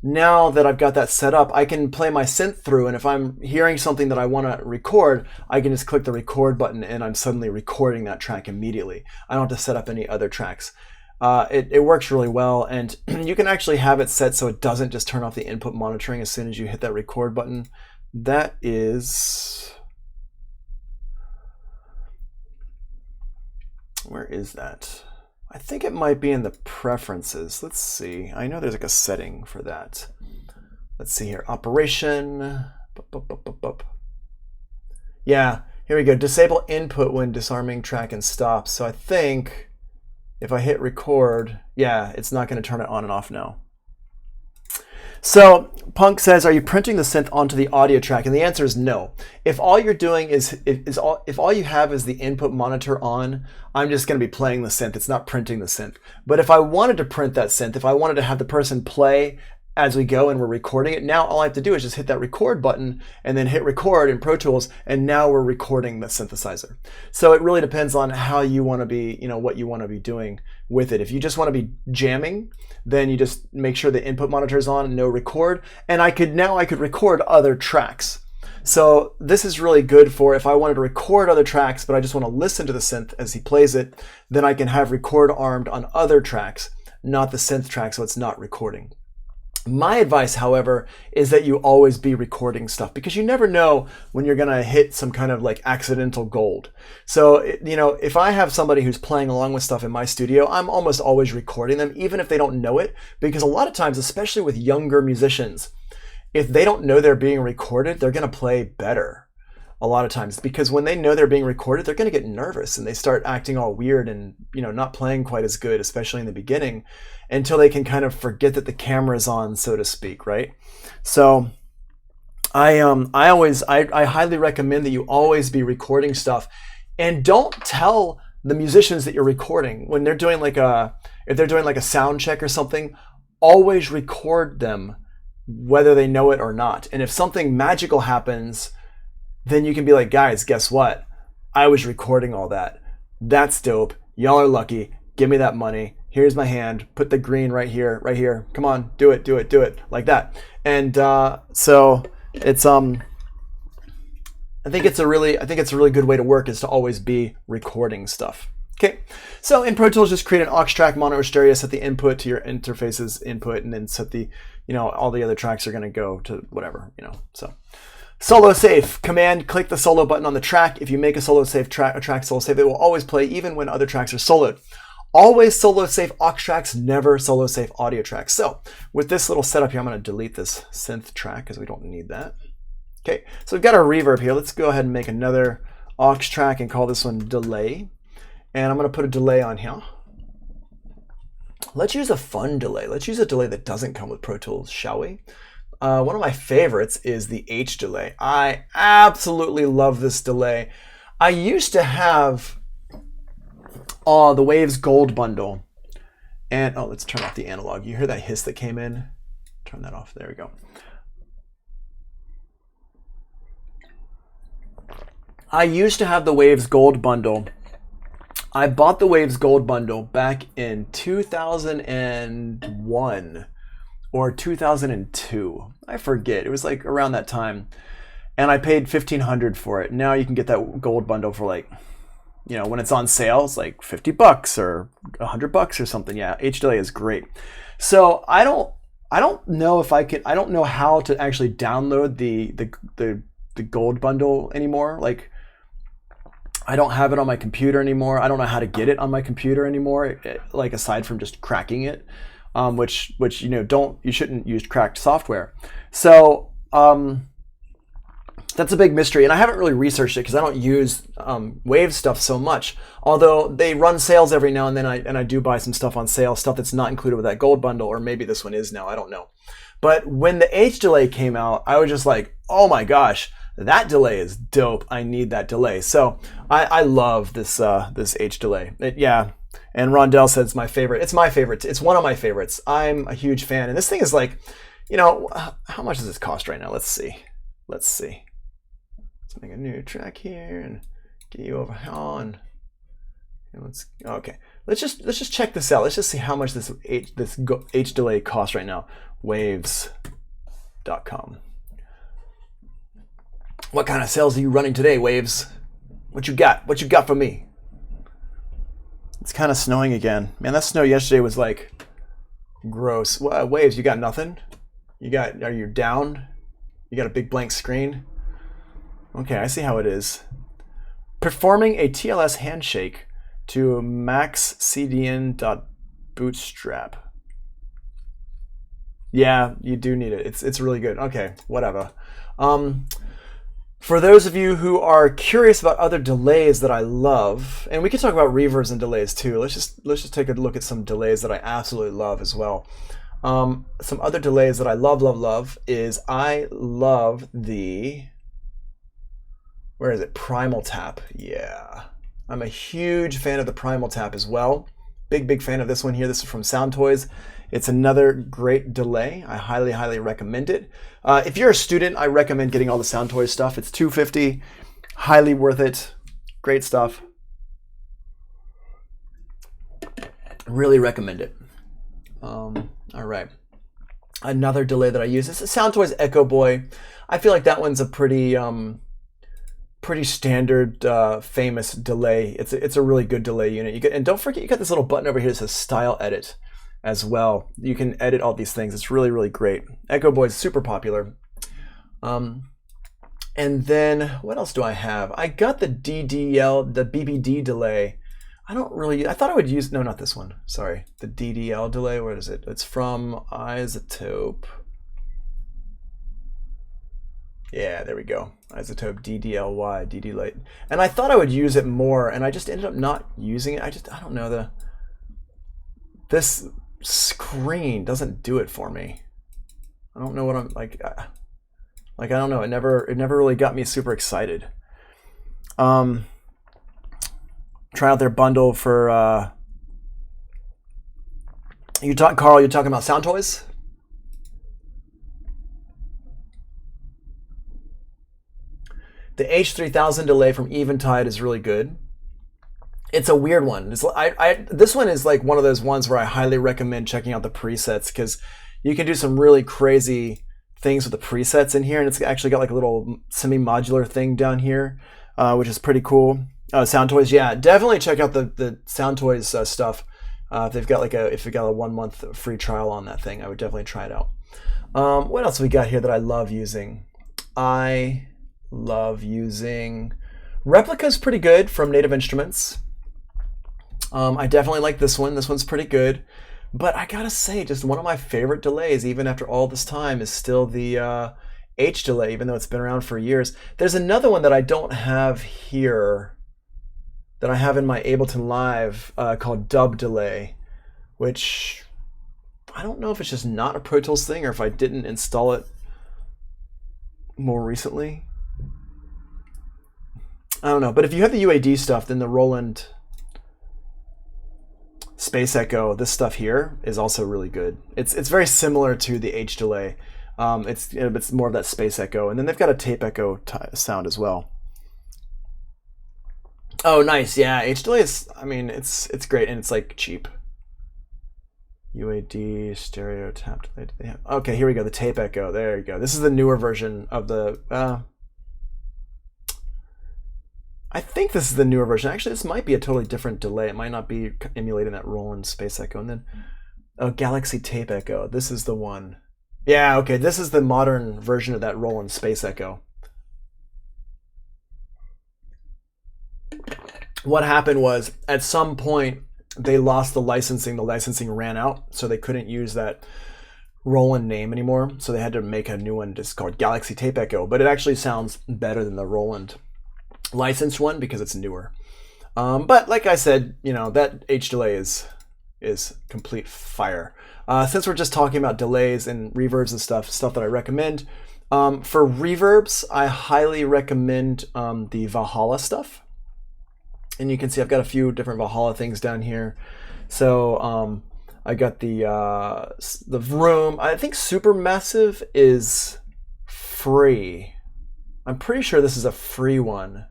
Speaker 1: now that I've got that set up, I can play my synth through, and if I'm hearing something that I want to record, I can just click the record button and I'm suddenly recording that track immediately. I don't have to set up any other tracks. It works really well, and you can actually have it set so it doesn't just turn off the input monitoring as soon as you hit that record button. That is... Where is that? I think it might be in the preferences. Let's see. I know there's like a setting for that. Let's see here. Operation. Yeah, here we go. Disable input when disarming track and stop. So I think if I hit record, yeah, it's not going to turn it on and off now. So Punk says, are you printing the synth onto the audio track? And the answer is no. If all you're doing if all you have is the input monitor on, I'm just going to be playing the synth. It's not printing the synth. But if I wanted to print that synth, if I wanted to have the person play as we go and we're recording it. Now all I have to do is just hit that record button and then hit record in Pro Tools, and now we're recording the synthesizer. So it really depends on how you want to be, what you want to be doing with it. If you just want to be jamming, then you just make sure the input monitor is on and no record. And I could record other tracks. So this is really good for if I wanted to record other tracks, but I just want to listen to the synth as he plays it, then I can have record armed on other tracks, not the synth track, so it's not recording. My advice, however, is that you always be recording stuff, because you never know when you're going to hit some kind of like accidental gold. So, if I have somebody who's playing along with stuff in my studio, I'm almost always recording them, even if they don't know it, because a lot of times, especially with younger musicians, if they don't know they're being recorded, they're going to play better a lot of times, because when they know they're being recorded, they're going to get nervous and they start acting all weird and, not playing quite as good, especially in the beginning, until they can kind of forget that the camera's on, so to speak, right? So I highly recommend that you always be recording stuff, and don't tell the musicians that you're recording when they're doing if they're doing like a sound check or something. Always record them, whether they know it or not. And if something magical happens, then you can be like, guys, guess what? I was recording all that. That's dope. Y'all are lucky. Give me that money. Here's my hand. Put the green right here, right here. Come on, do it, do it, do it, like that. And so it's I think it's a really good way to work, is to always be recording stuff. Okay, so in Pro Tools, just create an aux track mono or stereo, set the input to your interface's input, and then set the, all the other tracks are going to go to whatever, so. Solo safe command, click the solo button on the track. If you make a solo safe track, solo safe, it will always play even when other tracks are soloed. Always solo safe aux tracks, never solo safe audio tracks. So with this little setup here, I'm going to delete this synth track because we don't need that. Okay, so we've got our reverb here. Let's go ahead and make another aux track and call this one delay. And I'm going to put a delay on here. Let's use a fun delay. Let's use a delay that doesn't come with Pro Tools, shall we? One of my favorites is the H delay. I absolutely love this delay. I used to have the Waves Gold bundle. And let's turn off the analog. You hear that hiss that came in? Turn that off. There we go. I used to have the Waves Gold bundle. I bought the Waves Gold bundle back in 2001 or 2002. I forget. It was like around that time. And I paid $1,500 for it. Now you can get that gold bundle for like, when it's on sale, it's like $50 or $100 or something. Yeah, H-Delay is great. So I don't know if I don't know how to actually download the gold bundle anymore. Like, I don't have it on my computer anymore. I don't know how to get it on my computer anymore, like aside from just cracking it, which you shouldn't use cracked software. So that's a big mystery, and I haven't really researched it because I don't use Wave stuff so much. Although they run sales every now and then, I do buy some stuff on sale, stuff that's not included with that gold bundle, or maybe this one is now. I don't know. But when the H delay came out, I was just like, oh my gosh, that delay is dope. I need that delay. So I love this H delay. Yeah. And Rondell said it's my favorite. It's my favorite. It's one of my favorites. I'm a huge fan. And this thing is like, how much does this cost right now? Let's see. Let's make a new track here and get you over on. And let's just check this out. Let's just see how much this H delay costs right now. Waves.com. What kind of sales are you running today, Waves? What you got? What you got for me? It's kind of snowing again. Man, that snow yesterday was like gross. Waves, you got nothing? Are you down? You got a big blank screen? Okay, I see how it is. Performing a TLS handshake to maxcdn.bootstrap. Yeah, you do need it. It's really good. Okay, whatever. For those of you who are curious about other delays that I love, and we can talk about reverbs and delays too. Let's just take a look at some delays that I absolutely love as well. Some other delays that I love is I love the, where is it? Primal Tap. Yeah, I'm a huge fan of the Primal Tap as well. big fan of this one here. This is from Sound Toys. It's another great delay. I highly recommend it. If you're a student, I recommend getting all the Sound Toys stuff. It's $250, highly worth it. Great stuff. Really recommend it. All right. Another delay that I use is a Sound Toys Echo Boy. I feel like that one's a pretty standard, famous delay. It's a really good delay unit. And don't forget, you got this little button over here that says Style Edit as well. You can edit all these things. It's really great. Echo Boy is super popular. And then what else do I have? I got the DDL, the BBD delay. I thought I would use, no, not this one. Sorry. The DDL delay, where is it? It's from Isotope. Yeah, there we go. Isotope DDLY, DD Light. And I thought I would use it more, and I just ended up not using it. I don't know, this screen doesn't do it for me. I don't know what I'm, like I don't know. It never really got me super excited. Try out their bundle for, Carl, you're talking about Sound Toys? The H3000 delay from Eventide is really good. It's a weird one. This one is like one of those ones where I highly recommend checking out the presets, because you can do some really crazy things with the presets in here, and it's actually got like a little semi-modular thing down here, which is pretty cool. Sound Toys, yeah, definitely check out the Sound Toys stuff. If they've got if you got a 1 month free trial on that thing, I would definitely try it out. What else we got here that I love using? I love using Replica's pretty good from Native Instruments. I definitely like this one. This one's pretty good. But I gotta say, just one of my favorite delays, even after all this time, is still the H delay, even though it's been around for years. There's another one that I don't have here, that I have in my Ableton Live, called Dub Delay, which I don't know if it's just not a Pro Tools thing or if I didn't install it more recently. I don't know. But if you have the UAD stuff, then the Roland Space Echo, this stuff here, is also really good. It's very similar to the H delay. It's more of that Space Echo, and then they've got a tape echo sound as well. Oh, nice. Yeah, H delay is, I mean, it's great, and it's like cheap. UAD stereo tap delay. Okay, here we go. The tape echo. There you go. This is the newer version of the. I think this is the newer version. Actually, this might be a totally different delay. It might not be emulating that Roland Space Echo. And then, Galaxy Tape Echo. This is the one. Yeah, okay. This is the modern version of that Roland Space Echo. What happened was, at some point, they lost the licensing. The licensing ran out, so they couldn't use that Roland name anymore. So they had to make a new one just called Galaxy Tape Echo. But it actually sounds better than the Roland licensed one because it's newer. But like I said, you know, that H delay is complete fire. Since we're just talking about delays and reverbs and stuff that I recommend, for reverbs, I highly recommend the Valhalla stuff. And you can see I've got a few different Valhalla things down here. So I got the Vroom. I think Supermassive is free. I'm pretty sure this is a free one.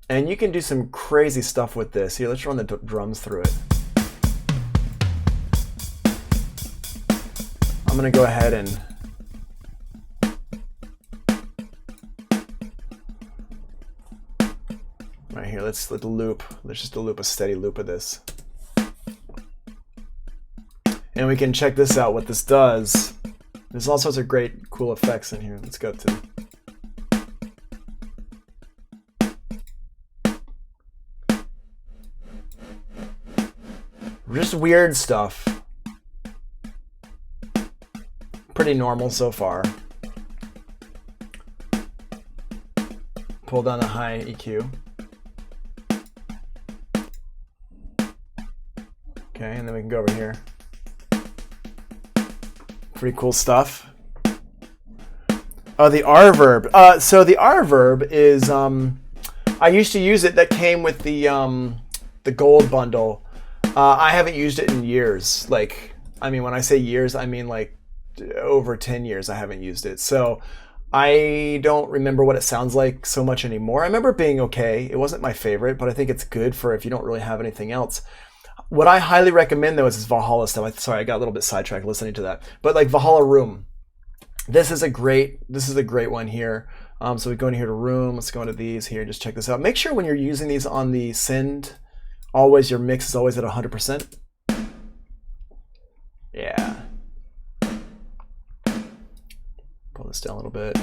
Speaker 1: And you can do some crazy stuff with this. Here, let's run the drums through it. I'm gonna go ahead and right here, let's let the loop. Let's just loop a steady loop of this. And we can check this out, what this does. There's all sorts of great, cool effects in here. Let's go to just weird stuff. Pretty normal so far. Pull down the high EQ. Okay, and then we can go over here. Pretty cool stuff. Oh, the R-verb. So the R-verb is, I used to use it. That came with the gold bundle. I haven't used it in years. Like, I mean, when I say years, I mean like over 10 years I haven't used it. So I don't remember what it sounds like so much anymore. I remember it being okay. It wasn't my favorite, but I think it's good for if you don't really have anything else. What I highly recommend though is this Valhalla stuff. Sorry, I got a little bit sidetracked listening to that. But like Valhalla Room, this is a great one here. So we go in here to Room. Let's go into these here. Just check this out. Make sure when you're using these on the send, always your mix is always at 100%. Yeah. Pull this down a little bit.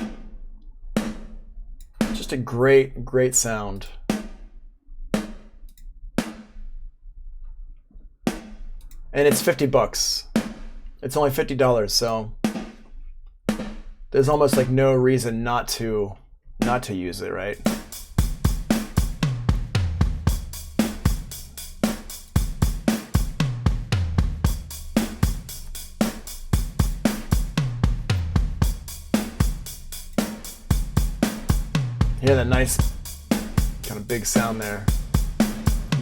Speaker 1: Just a great sound. And it's $50. It's only $50, so there's almost like no reason not to use it, right? Hear that nice kind of big sound there.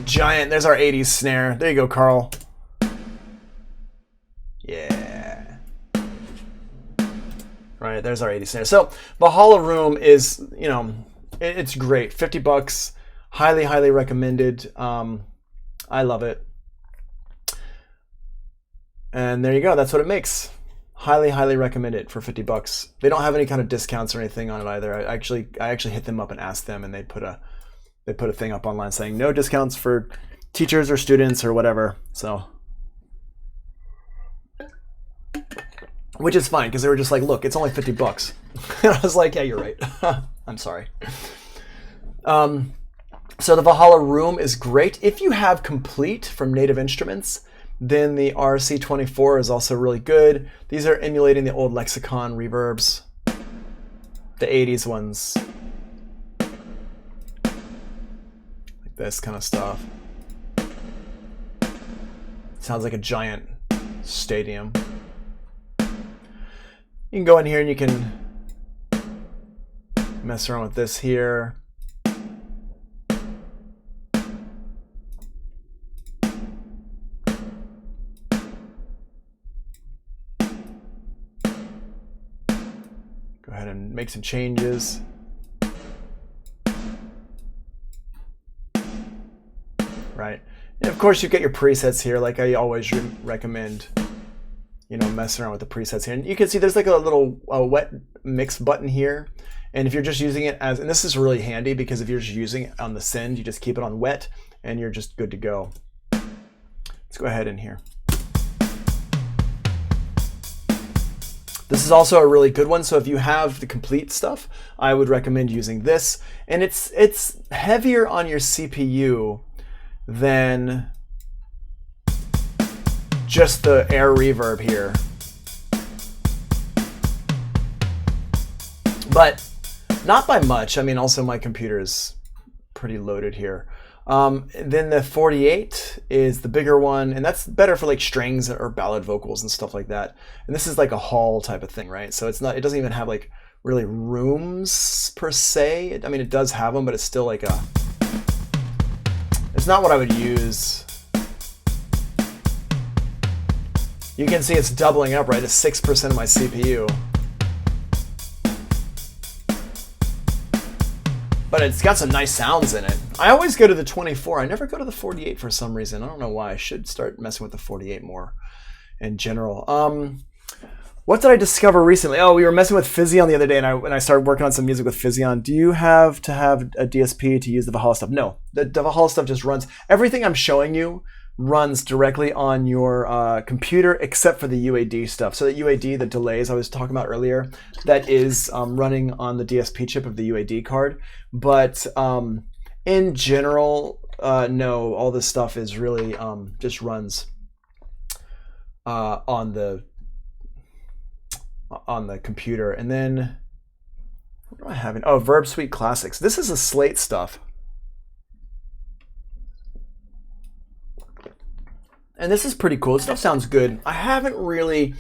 Speaker 1: Giant, there's our 80s snare. There you go, Carl. Yeah. Right, there's our 80s snare. So Valhalla Room is, you know, it's great. $50, highly recommended. I love it. And there you go, that's what it makes. Highly recommend it for $50. They don't have any kind of discounts or anything on it either. I actually hit them up and asked them, and they put a thing up online saying no discounts for teachers or students or whatever. So, which is fine because they were just like, look, it's only $50. And I was like, yeah, you're right. I'm sorry. So the Valhalla Room is great if you have Complete from Native Instruments. Then the RC24 is also really good. These are emulating the old Lexicon reverbs, the 80s ones. Like this kind of stuff. Sounds like a giant stadium. You can go in here and you can mess around with this here. Go ahead and make some changes. Right. And of course you get your presets here, like I always recommend, you know, messing around with the presets here. And you can see there's like a little wet mix button here. And if you're just using it as, and this is really handy because if you're just using it on the send, you just keep it on wet and you're just good to go. Let's go ahead in here. This is also a really good one. So if you have the Complete stuff, I would recommend using this. And it's heavier on your CPU than just the air reverb here. But not by much. I mean, also my computer is pretty loaded here. Then the 48 is the bigger one, and that's better for like strings or ballad vocals and stuff like that. And this is like a hall type of thing, right? So it's not, it doesn't even have like really rooms per se. I mean, it does have them, but it's still like a, it's not what I would use. You can see it's doubling up, right? It's 6% of my CPU. But it's got some nice sounds in it. I always go to the 24. I never go to the 48 for some reason. I don't know why. I should start messing with the 48 more in general. What did I discover recently? Oh, we were messing with Physion the other day, and I started working on some music with Physion. Do you have to have a DSP to use the Valhalla stuff? No. The Valhalla stuff just runs. Everything I'm showing you runs directly on your computer except for the UAD stuff. So the UAD, the delays I was talking about earlier, that is running on the DSP chip of the UAD card. But in general, no, all this stuff is really just runs on the computer. And then what do I have? Oh, Verb Suite Classics. This is a Slate stuff. And this is pretty cool. This stuff sounds good. I haven't really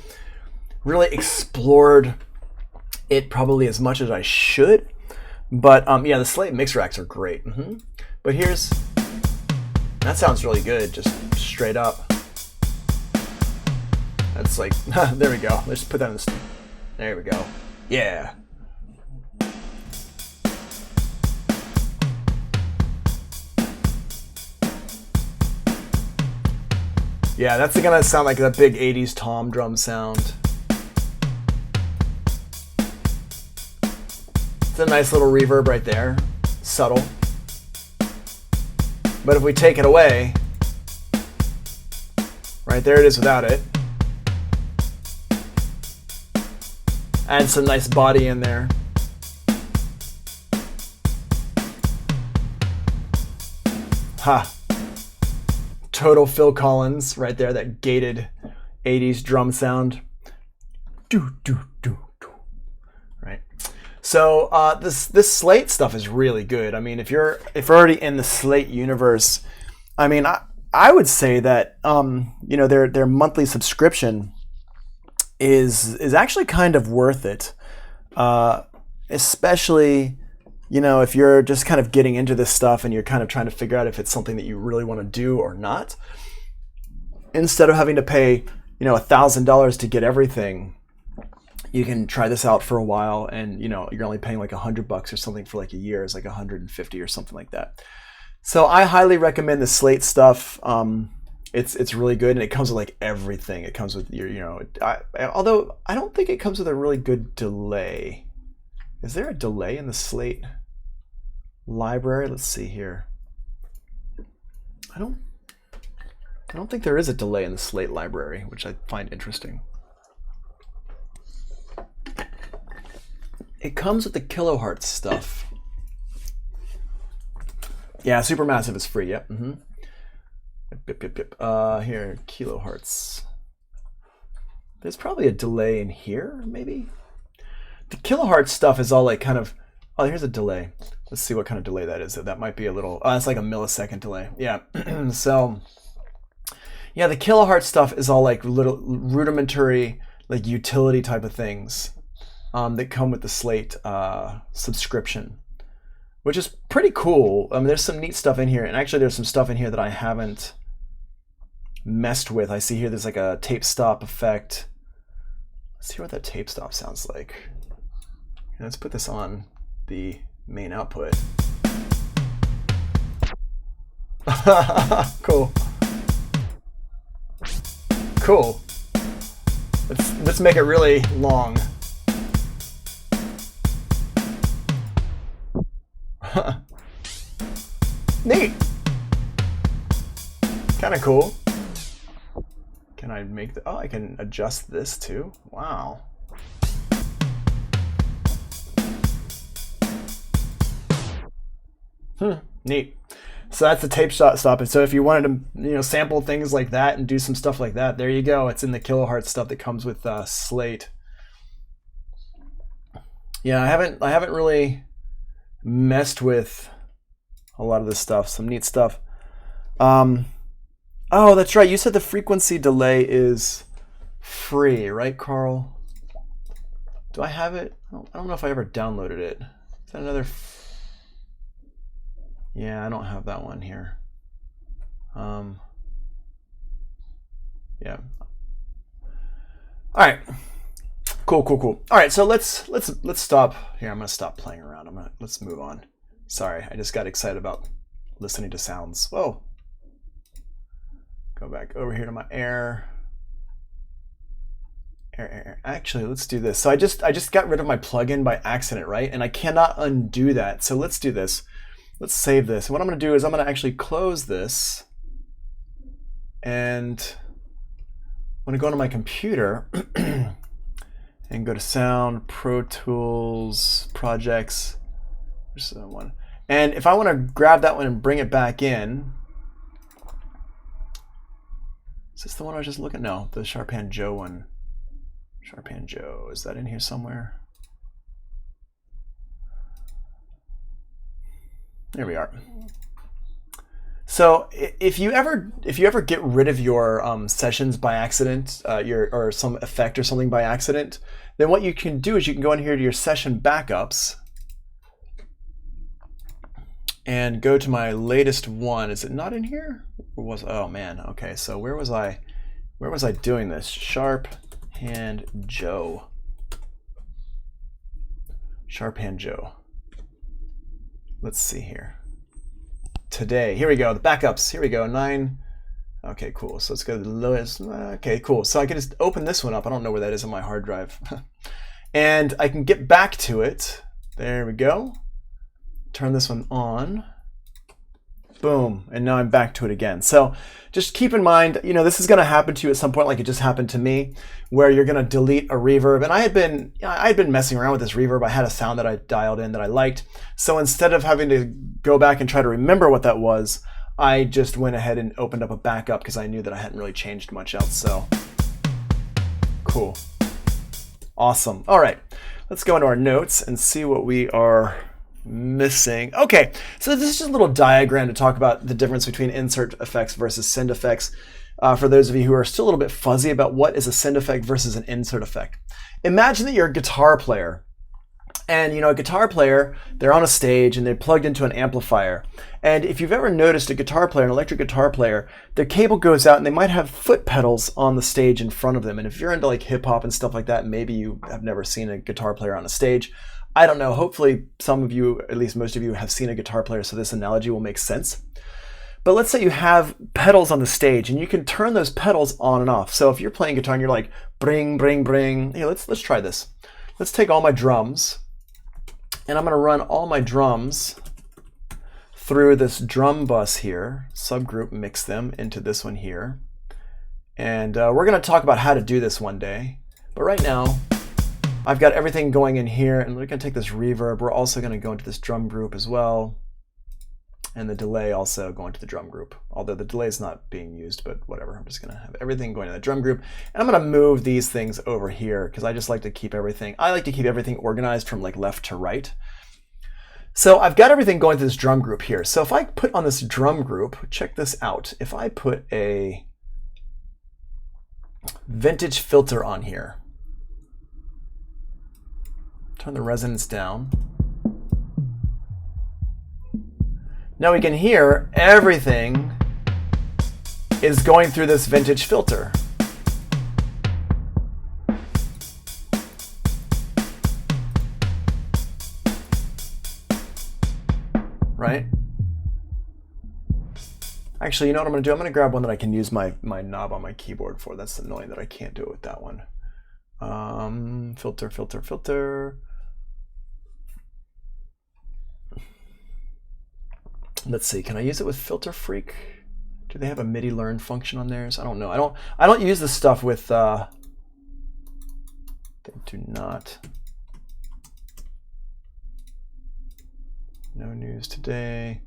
Speaker 1: explored it probably as much as I should. But yeah, the Slate mix racks are great. But here's That sounds really good, just straight up. That's like, there we go. Let's put that in this. There we go. Yeah. Yeah, that's gonna sound like that big 80s tom drum sound. It's a nice little reverb right there. Subtle. But if we take it away, right there it is without it. Add some nice body in there. Ha. Total Phil Collins right there, that gated 80s drum sound. Do, do, do, do. Right. So this Slate stuff is really good. I mean, if you're already in the Slate universe, I mean, I would say that you know, their monthly subscription is actually kind of worth it, especially, you know, if you're just kind of getting into this stuff and you're kind of trying to figure out if it's something that you really want to do or not. Instead of having to pay, you know, $1,000 to get everything, you can try this out for a while, and you know, you're only paying like $100 or something for like a year. It's like 150 or something like that. So I highly recommend the Slate stuff. It's really good, and it comes with like everything. It comes with your, you know, although I don't think it comes with a really good delay. Is there a delay in the Slate library? Let's see here. I don't think there is a delay in the Slate library, which I find interesting. It comes with the kilohertz stuff. Yeah, Supermassive is free. Yep. Mm-hmm. Here, kilohertz. There's probably a delay in here, maybe. The kilohertz stuff is all like kind of. Oh, here's a delay. Let's see what kind of delay that is. That might be a little. It's like a millisecond delay. Yeah. So, yeah, the kilohertz stuff is all like little rudimentary, like utility type of things that come with the Slate subscription, which is pretty cool. I mean, there's some neat stuff in here, and actually, there's some stuff in here that I haven't messed with. I see here there's like a tape stop effect. Let's see what that tape stop sounds like. Let's put this on the main output. Cool. Cool. Let's make it really long. Neat. Kind of cool. Can I make the? Oh, I can adjust this too. Wow. Neat. So that's the tape stop. And so if you wanted to, you know, sample things like that and do some stuff like that, there you go. It's in the kilohertz stuff that comes with Slate. Yeah, I haven't really messed with a lot of this stuff. Some neat stuff. Oh, that's right. You said the frequency delay is free, right, Carl? Do I have it? I don't know if I ever downloaded it. Is that another? Yeah, I don't have that one here. Yeah. All right. Cool. All right, so let's stop here. I'm gonna stop playing around. Let's move on. Sorry, I just got excited about listening to sounds. Whoa. Go back over here to my air. Actually, let's do this. So I just got rid of my plugin by accident, right? And I cannot undo that. So let's do this. Let's save this. And what I'm going to do is I'm going to actually close this. And I'm going to go to my computer and go to Sound, Pro Tools, Projects. There's that one. And if I want to grab that one and bring it back in, is this the one I was just looking at? No, the Sharpan Joe one. Sharpan Joe, is that in here somewhere? There we are. So if you ever get rid of your sessions by accident, or some effect or something by accident, then what you can do is you can go in here to your session backups and go to my latest one. Is it not in here? was, oh man, okay, so where was I doing this? Sharp Hand Joe. Sharp Hand Joe. Let's see here. Today, here we go, the backups, here we go, 9. Okay, cool, so let's go to the lowest. Okay, cool, so I can just open this one up. I don't know where that is on my hard drive. And I can get back to it. There we go. Turn this one on. Boom, and now I'm back to it again. So just keep in mind, you know, this is going to happen to you at some point, like it just happened to me, where you're going to delete a reverb. And I had been messing around with this reverb. I had a sound that I dialed in that I liked. So instead of having to go back and try to remember what that was, I just went ahead and opened up a backup because I knew that I hadn't really changed much else. So cool. Awesome. All right, let's go into our notes and see what we are missing. Okay, so this is just a little diagram to talk about the difference between insert effects versus send effects. For those of you who are still a little bit fuzzy about what is a send effect versus an insert effect. Imagine that you're a guitar player. And you know, a guitar player, they're on a stage and they're plugged into an amplifier. And if you've ever noticed a guitar player, an electric guitar player, their cable goes out and they might have foot pedals on the stage in front of them. And if you're into like hip hop and stuff like that, maybe you have never seen a guitar player on a stage. I don't know, hopefully some of you, at least most of you, have seen a guitar player, so this analogy will make sense. But let's say you have pedals on the stage and you can turn those pedals on and off. So if you're playing guitar and you're like, bring, bring, bring, hey, let's try this. Let's take all my drums and I'm gonna run all my drums through this drum bus here, subgroup mix them into this one here. And we're gonna talk about how to do this one day. But right now, I've got everything going in here, and we're gonna take this reverb. We're also gonna go into this drum group as well. And the delay also going to the drum group. Although the delay is not being used, but whatever. I'm just gonna have everything going to the drum group. And I'm gonna move these things over here because I just like to keep everything, I like to keep everything organized from like left to right. So I've got everything going to this drum group here. So if I put on this drum group, check this out. If I put a vintage filter on here, turn the resonance down. Now we can hear everything is going through this vintage filter. Right? Actually, you know what I'm going to do? I'm going to grab one that I can use my knob on my keyboard for. That's annoying that I can't do it with that one. Filter, filter, filter. Let's see, can I use it with Filter Freak? Do they have a MIDI learn function on theirs? I don't know. I don't use this stuff with they do not. No news today.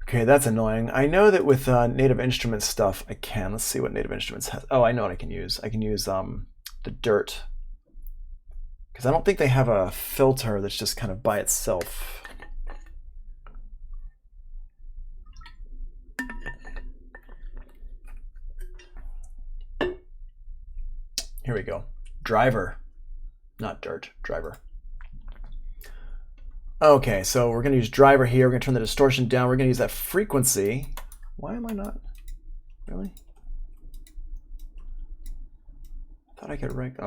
Speaker 1: Okay, that's annoying. I know that with Native Instruments stuff, I can. Let's see what Native Instruments has. Oh, I know what I can use. I can use the dirt. Because I don't think they have a filter that's just kind of by itself. Here we go. Driver, not dirt, driver. Okay, so we're going to use driver here. We're going to turn the distortion down. We're going to use that frequency. Why am I not? Really? I thought I could rank.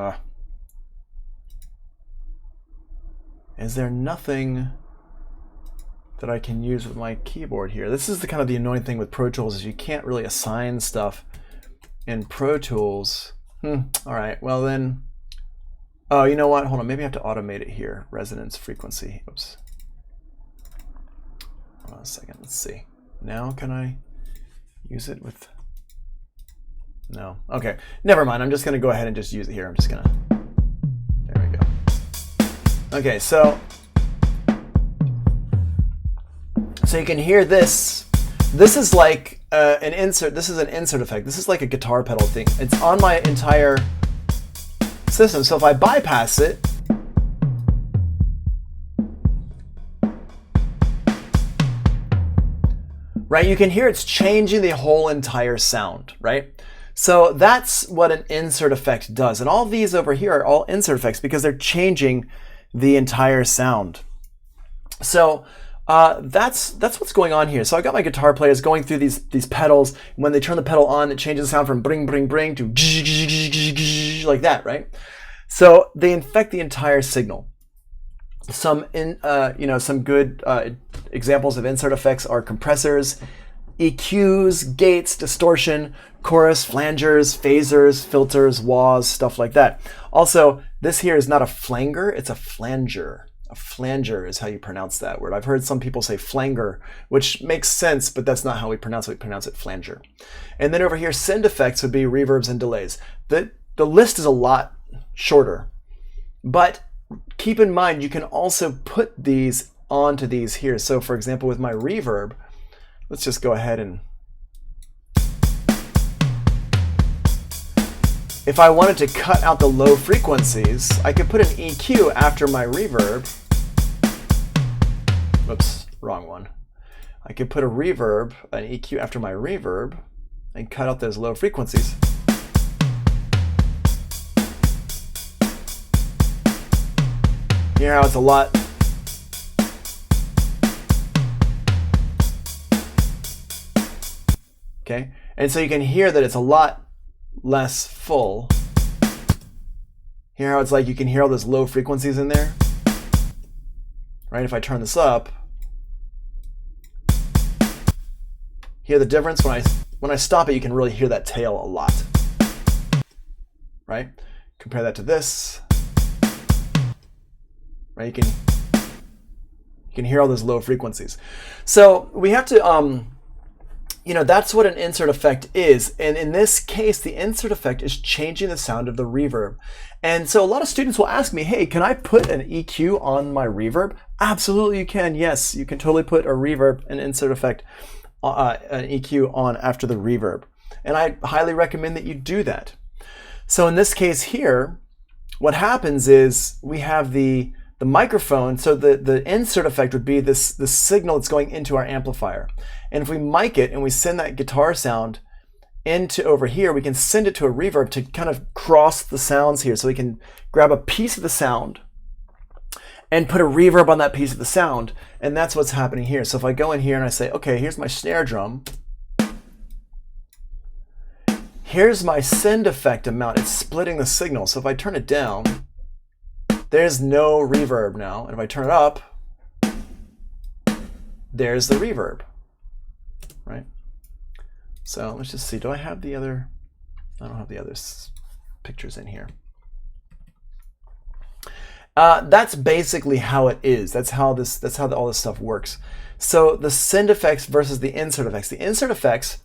Speaker 1: Is there nothing that I can use with my keyboard here? This is the kind of the annoying thing with Pro Tools is you can't really assign stuff in Pro Tools. All right, well then, oh, you know what? Hold on, maybe I have to automate it here. Resonance frequency, oops. Hold on a second, let's see. Now can I use it with, no, okay. Never mind, I'm just gonna go ahead and just use it here. I'm just gonna, there we go. Okay, so you can hear this. This is like an insert. This is an insert effect. This is like a guitar pedal thing. It's on my entire system. So if I bypass it, right, you can hear it's changing the whole entire sound, right? So that's what an insert effect does. And all these over here are all insert effects because they're changing the entire sound. So That's what's going on here. So I got my guitar players going through these pedals. When they turn the pedal on, it changes the sound from bring, bring, bring to like that, right? So they infect the entire signal. Some good examples of insert effects are compressors, EQs, gates, distortion, chorus, flangers, phasers, filters, wahs, stuff like that. Also, this here is not a flanger, it's a flanger. A flanger is how you pronounce that word. I've heard some people say flanger, which makes sense, but that's not how we pronounce it. We pronounce it flanger. And then over here, send effects would be reverbs and delays. The list is a lot shorter, but keep in mind, you can also put these onto these here. So for example, with my reverb, let's just go ahead and, if I wanted to cut out the low frequencies, I could put an EQ after my reverb. Whoops, wrong one. I could put a reverb, an EQ after my reverb, and cut out those low frequencies. Hear how it's a lot. Okay, and so you can hear that it's a lot less full. Hear how it's like you can hear all those low frequencies in there? Right, if I turn this up, hear the difference? When I stop it, you can really hear that tail a lot. Right? Compare that to this. Right? You can hear all those low frequencies. So we have to that's what an insert effect is. And in this case, the insert effect is changing the sound of the reverb. And so a lot of students will ask me, hey, can I put an EQ on my reverb? Absolutely you can. Yes, you can totally put a reverb, an insert effect, an EQ on after the reverb. And I highly recommend that you do that. So in this case here, what happens is we have the microphone, so the insert effect would be the signal that's going into our amplifier. And if we mic it and we send that guitar sound into over here, we can send it to a reverb to kind of cross the sounds here. So we can grab a piece of the sound and put a reverb on that piece of the sound. And that's what's happening here. So if I go in here and I say, okay, here's my snare drum. Here's my send effect amount. It's splitting the signal. So if I turn it down, there's no reverb now. And if I turn it up, there's the reverb, right? So let's just see, do I have the other? I don't have the other pictures in here. That's basically how it is. That's how all this stuff works. So the send effects versus the insert effects. The insert effects,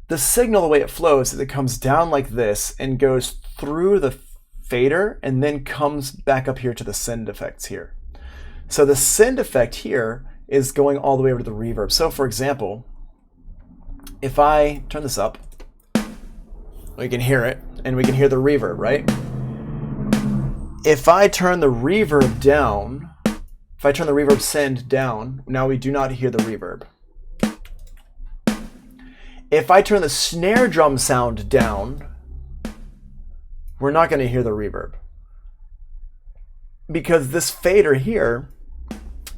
Speaker 1: the signal, the way it flows is it comes down like this and goes through the fader and then comes back up here to the send effects here. So the send effect here is going all the way over to the reverb. So for example, if I turn this up, we can hear it and we can hear the reverb, right? If I turn the reverb down, if I turn the reverb send down, now we do not hear the reverb. If I turn the snare drum sound down, we're not going to hear the reverb. Because this fader here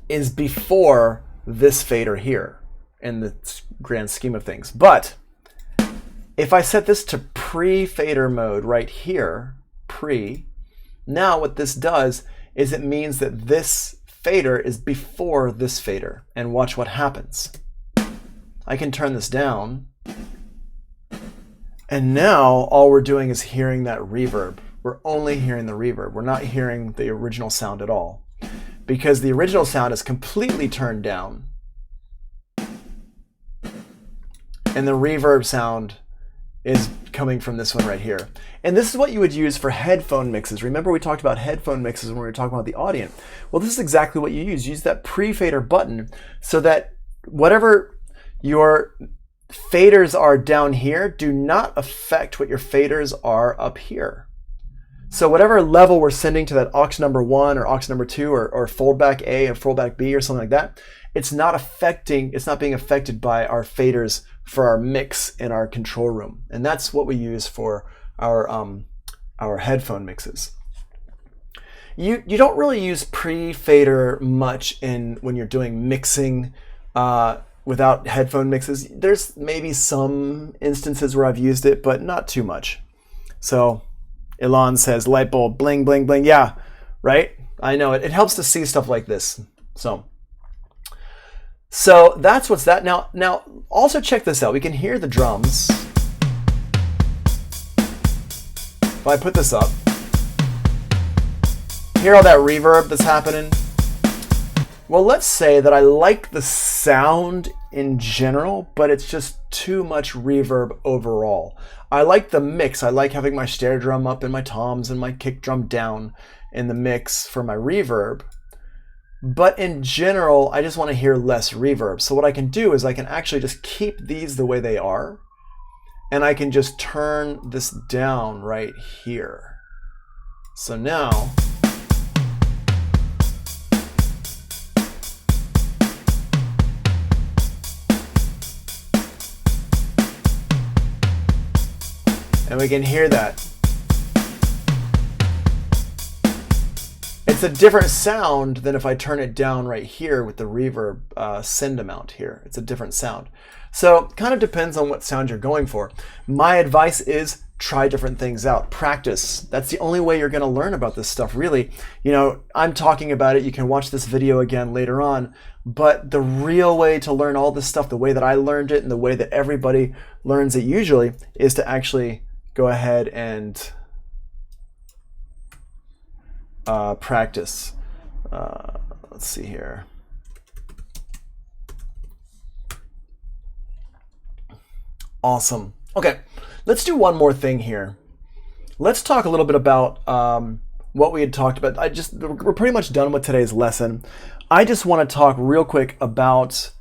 Speaker 1: is before this fader here in the grand scheme of things. But if I set this to pre-fader mode right here, now what this does is it means that this fader is before this fader. And watch what happens. I can turn this down. And now all we're doing is hearing that reverb. We're only hearing the reverb. We're not hearing the original sound at all. Because the original sound is completely turned down. And the reverb sound is coming from this one right here. And this is what you would use for headphone mixes. Remember we talked about headphone mixes when we were talking about the Audient. Well, this is exactly what you use. Use that pre-fader button so that whatever your faders are down here do not affect what your faders are up here. So whatever level we're sending to that aux number 1 or aux number 2 or foldback A or foldback B or something like that, it's not being affected by our faders for our mix in our control room. And that's what we use for our headphone mixes. You don't really use pre-fader much when you're doing mixing without headphone mixes. There's maybe some instances where I've used it, but not too much. So Elon says light bulb, bling, bling, bling. Yeah, right? I know it. It helps to see stuff like this. So that's what's that. Now also check this out. We can hear the drums. If I put this up, hear all that reverb that's happening? Well, let's say that I like the sound in general, but it's just too much reverb overall. I like the mix. I like having my snare drum up and my toms and my kick drum down in the mix for my reverb. But in general, I just want to hear less reverb. So what I can do is I can actually just keep these the way they are, and I can just turn this down right here. So now, and we can hear that. It's a different sound than if I turn it down right here with the reverb send amount here. It's a different sound. So it kind of depends on what sound you're going for. My advice is try different things out. Practice. That's the only way you're going to learn about this stuff, really. You know, I'm talking about it. You can watch this video again later on. But the real way to learn all this stuff, the way that I learned it and the way that everybody learns it usually, is to actually go ahead and practice. Let's see here. Awesome. Okay, let's do one more thing here. Let's talk a little bit about what we had talked about. We're pretty much done with today's lesson. I just want to talk real quick about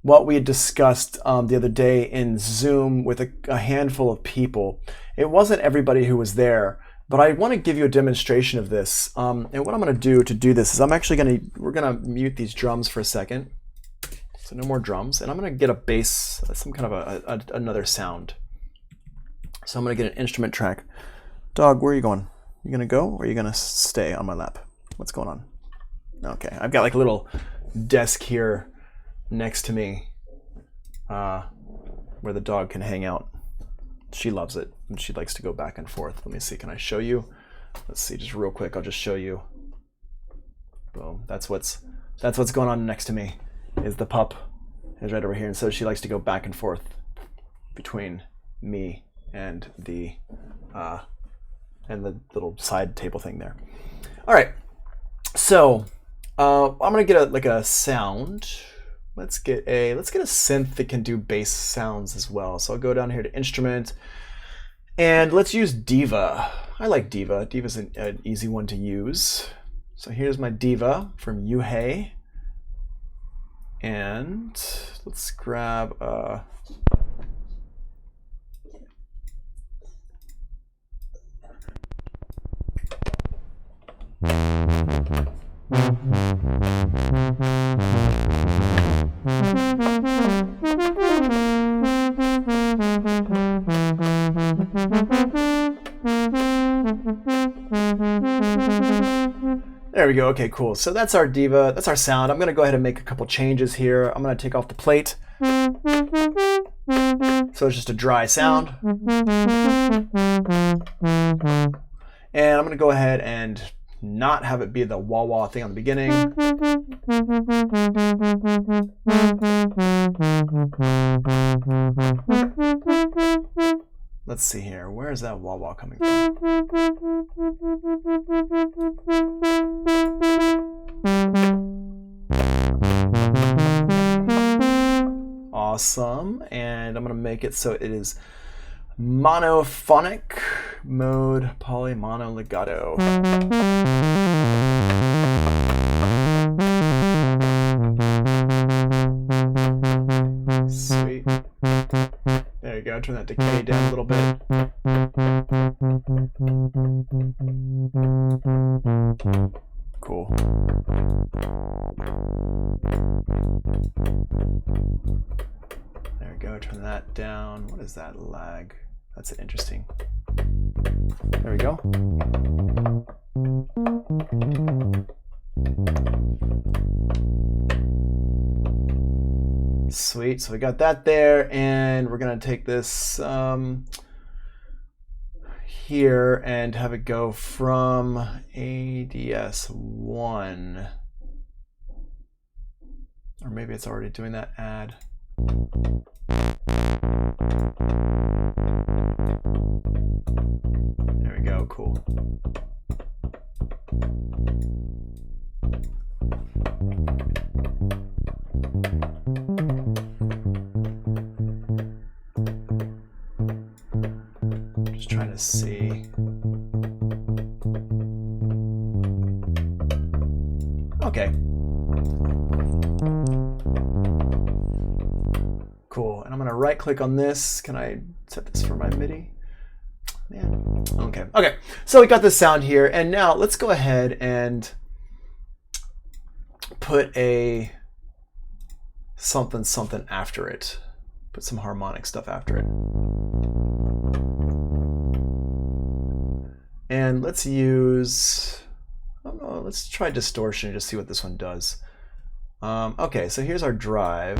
Speaker 1: what we had discussed the other day in Zoom with a handful of people. It wasn't everybody who was there, but I want to give you a demonstration of this. And what I'm going to do this is we're going to mute these drums for a second. So no more drums. And I'm going to get a bass, some kind of another sound. So I'm going to get an instrument track. Dog, where are you going? You going to go or are you going to stay on my lap? What's going on? Okay, I've got like a little desk here next to me where the dog can hang out. She loves it and she likes to go back and forth. Let me see, can I show you? Let's see, just real quick, I'll just show you. Boom, that's what's going on next to me, is the pup is right over here. And so she likes to go back and forth between me and the little side table thing there. All right, so I'm gonna get a sound. Let's get a synth that can do bass sounds as well. So I'll go down here to instrument and let's use Diva. I like Diva. Diva's an easy one to use. So here's my Diva from Yuhei. And let's grab there we go. Okay, cool. So that's our Diva. That's our sound. I'm going to go ahead and make a couple changes here. I'm going to take off the plate. So it's just a dry sound. And I'm going to go ahead and not have it be the wah-wah thing on the beginning. Let's see here. Where is that wah-wah coming from? Awesome. And I'm going to make it so it is monophonic mode, poly mono legato. Sweet. There you go. Turn that decay down a little bit. Cool. There we go. Turn that down. What is that lag? That's interesting. There we go. Sweet, so we got that there, and we're gonna take this here and have it go from ADS1, or maybe it's already doing that add. There we go, cool. Just trying to see. Okay. Cool, and I'm gonna right click on this. Can I set this for my MIDI? Yeah, okay. Okay, so we got this sound here, and now let's go ahead and put a something something after it. Put some harmonic stuff after it. And let's use, I don't know, let's try distortion and just see what this one does. Okay, so here's our drive.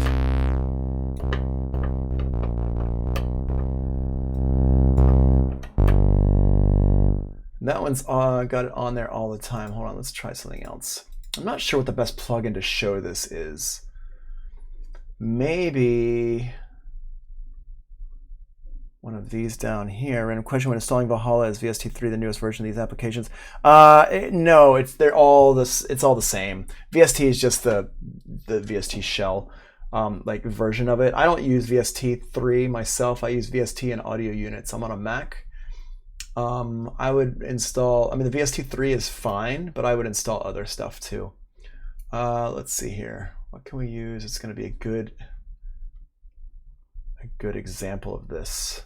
Speaker 1: That one's got it on there all the time. Hold on, let's try something else. I'm not sure what the best plugin to show this is. Maybe one of these down here. Random question: when installing Valhalla, is VST3 the newest version of these applications? No, it's all the same. VST is just the VST shell like version of it. I don't use VST3 myself. I use VST in audio units. I'm on a Mac. I would install, I mean, the VST3 is fine, but I would install other stuff too. Let's see here. What can we use? It's going to be a good example of this.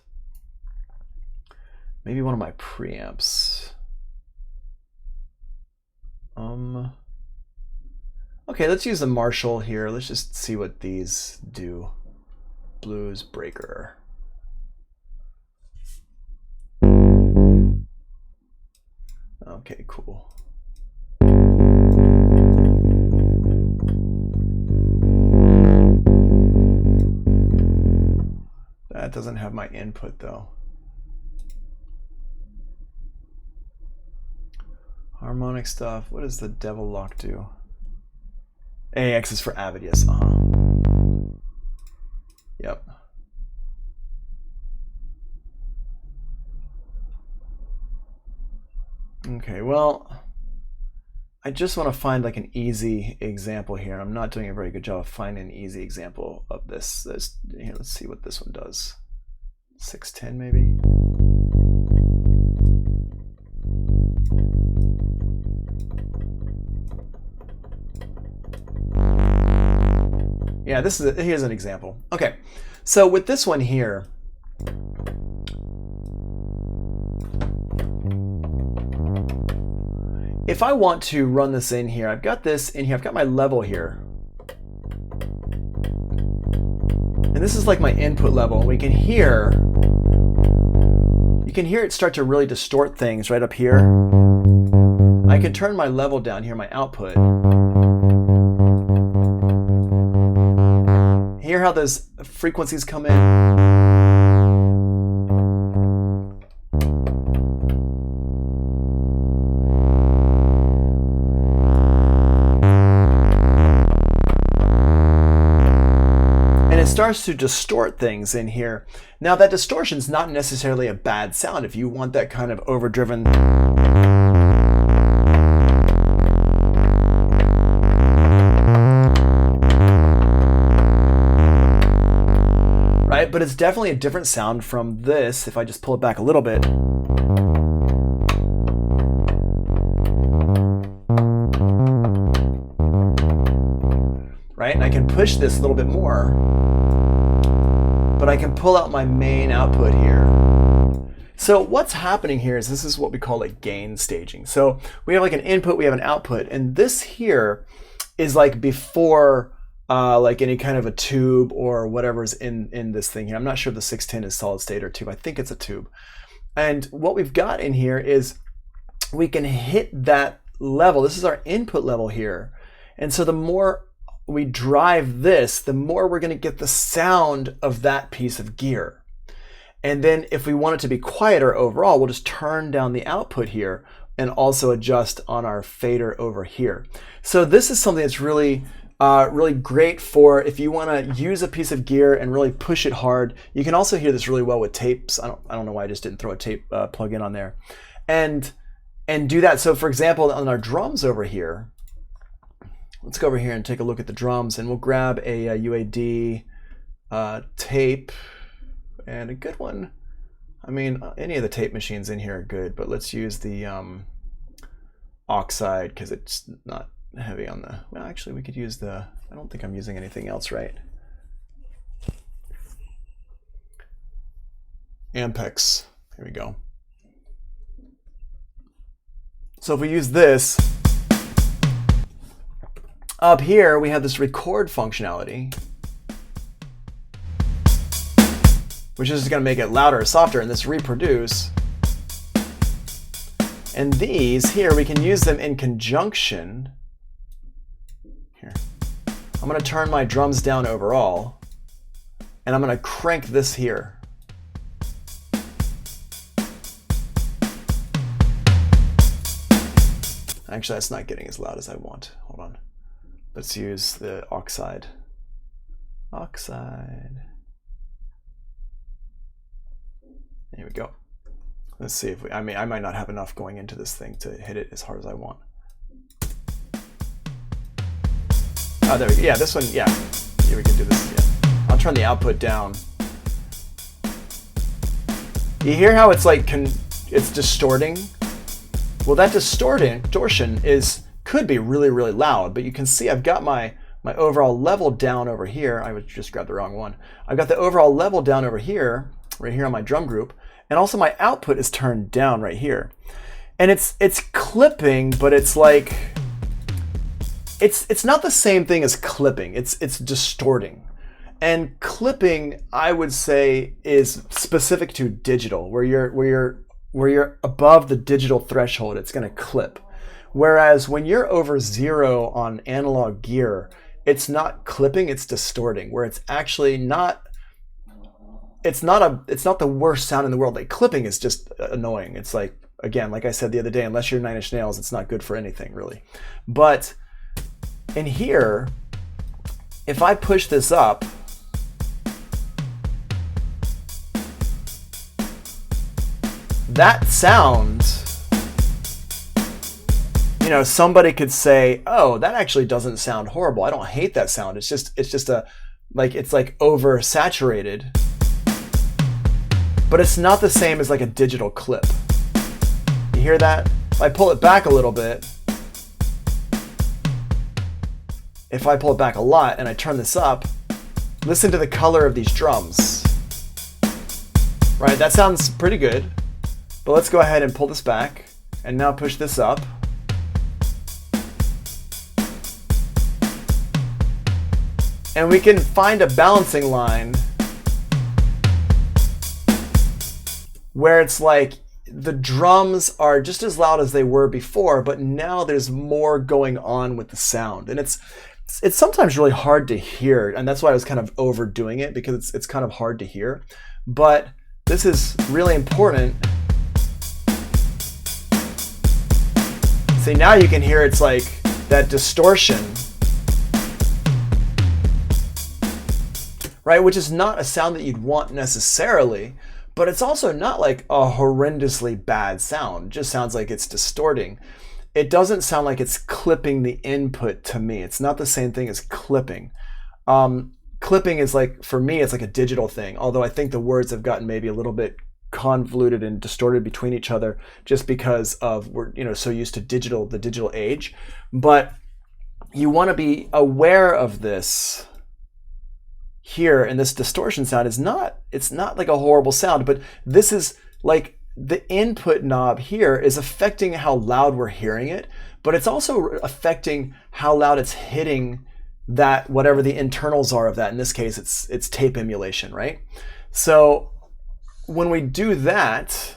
Speaker 1: Maybe one of my preamps. Okay, let's use the Marshall here. Let's just see what these do. Blues Breaker. Okay, cool. That doesn't have my input though. Harmonic stuff. What does the Devil Lock do? AX is for Avidius. Yep. Okay, well, I just want to find like an easy example here. I'm not doing a very good job of finding an easy example of this. Here, let's see what this one does. 610 maybe. Yeah, here's an example. Okay, so with this one here, if I want to run this in here, I've got this in here, I've got my level here. And this is like my input level. You can hear it start to really distort things right up here. I can turn my level down here, my output. Hear how those frequencies come in? Starts to distort things in here. Now that distortion is not necessarily a bad sound if you want that kind of overdriven. Right, but it's definitely a different sound from this if I just pull it back a little bit. Right, and I can push this a little bit more. But I can pull out my main output here. So what's happening here is this is what we call like gain staging. So we have like an input, we have an output, and this here is like before like any kind of a tube or whatever's in this thing here. I'm not sure if the 610 is solid state or tube. I think it's a tube. And what we've got in here is we can hit that level. This is our input level here. And so the more we drive this, the more we're going to get the sound of that piece of gear. And then if we want it to be quieter overall, we'll just turn down the output here and also adjust on our fader over here. So this is something that's really great for if you want to use a piece of gear and really push it hard. You can also hear this really well with tapes. I don't know why I just didn't throw a tape plug-in on there. And do that. So for example, on our drums over here, let's go over here and take a look at the drums, and we'll grab a UAD tape, and a good one. I mean, any of the tape machines in here are good, but let's use the oxide because it's not heavy on the, well, actually we could use the, I don't think I'm using anything else, right? Ampex, here we go. So if we use this, up here we have this record functionality, which is going to make it louder or softer, and this reproduce. And these here, we can use them in conjunction. Here, I'm going to turn my drums down overall, and I'm going to crank this here. Actually, that's not getting as loud as I want. Hold on. Let's use the oxide. Oxide. There we go. Let's see if we, I might not have enough going into this thing to hit it as hard as I want. Oh, there we go. Yeah, this one, yeah. Here we can do this, yeah. I'll turn the output down. You hear how it's like, it's distorting? Well, that distortion could be really, really loud, but you can see I've got my overall level down over here. I would just grab the wrong one. I've got the overall level down over here, right here on my drum group, and also my output is turned down right here. And it's clipping, but it's like, it's not the same thing as clipping. It's distorting. And clipping, I would say, is specific to digital, where you're above the digital threshold, it's going to clip. Whereas when you're over 0 on analog gear, it's not clipping, it's distorting, where it's actually not, it's not the worst sound in the world. Like clipping is just annoying. It's like, again, like I said the other day, unless you're Nine Inch Nails, it's not good for anything really. But in here, if I push this up, that sound, you know, somebody could say, oh, that actually doesn't sound horrible. I don't hate that sound. It's just a, like, it's like oversaturated, but it's not the same as like a digital clip. You hear that? If I pull it back a little bit, if I pull it back a lot and I turn this up, listen to the color of these drums. Right, that sounds pretty good. But let's go ahead and pull this back and now push this up. And we can find a balancing line where it's like the drums are just as loud as they were before, but now there's more going on with the sound. And it's sometimes really hard to hear, and that's why I was kind of overdoing it, because it's kind of hard to hear. But this is really important. See, now you can hear it's like that distortion, right? Which is not a sound that you'd want necessarily, but it's also not like a horrendously bad sound. It just sounds like it's distorting. It doesn't sound like it's clipping the input to me. It's not the same thing as clipping. Clipping is like, for me, it's like a digital thing, although I think the words have gotten maybe a little bit convoluted and distorted between each other just because of we're so used to the digital age. But you want to be aware of this here, and this distortion sound is not, it's not like a horrible sound, but this is like the input knob here is affecting how loud we're hearing it, but it's also affecting how loud it's hitting that, whatever the internals are of that. In this case, it's tape emulation, right? So when we do that,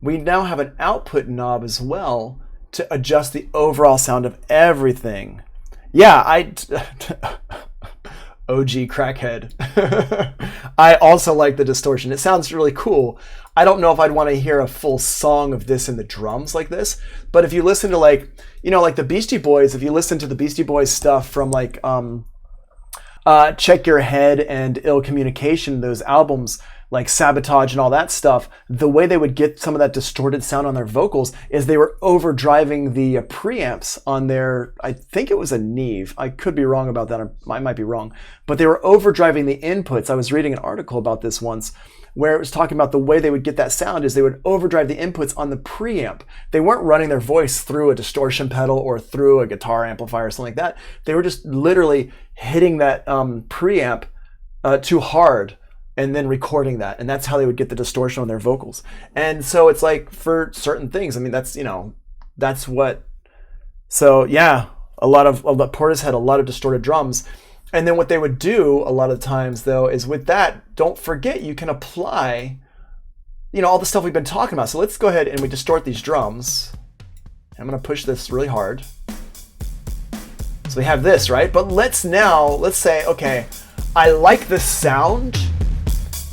Speaker 1: we now have an output knob as well to adjust the overall sound of everything. Yeah, OG crackhead. I also like the distortion. It sounds really cool. I don't know if I'd want to hear a full song of this in the drums like this, but if you listen to like the Beastie Boys, if you listen to the Beastie Boys stuff from like Check Your Head and Ill Communication, those albums, like Sabotage and all that stuff, the way they would get some of that distorted sound on their vocals is they were overdriving the preamps on their, I think it was a Neve. I could be wrong about that. I might be wrong. But they were overdriving the inputs. I was reading an article about this once where it was talking about the way they would get that sound is they would overdrive the inputs on the preamp. They weren't running their voice through a distortion pedal or through a guitar amplifier or something like that. They were just literally hitting that preamp too hard and then recording that. And that's how they would get the distortion on their vocals. And so it's like for certain things, I mean, that's what, so yeah, Portis had a lot of distorted drums. And then what they would do a lot of times though, is with that, don't forget you can apply, all the stuff we've been talking about. So let's go ahead and we distort these drums. I'm gonna push this really hard. So we have this, right? But let's say, okay, I like this sound,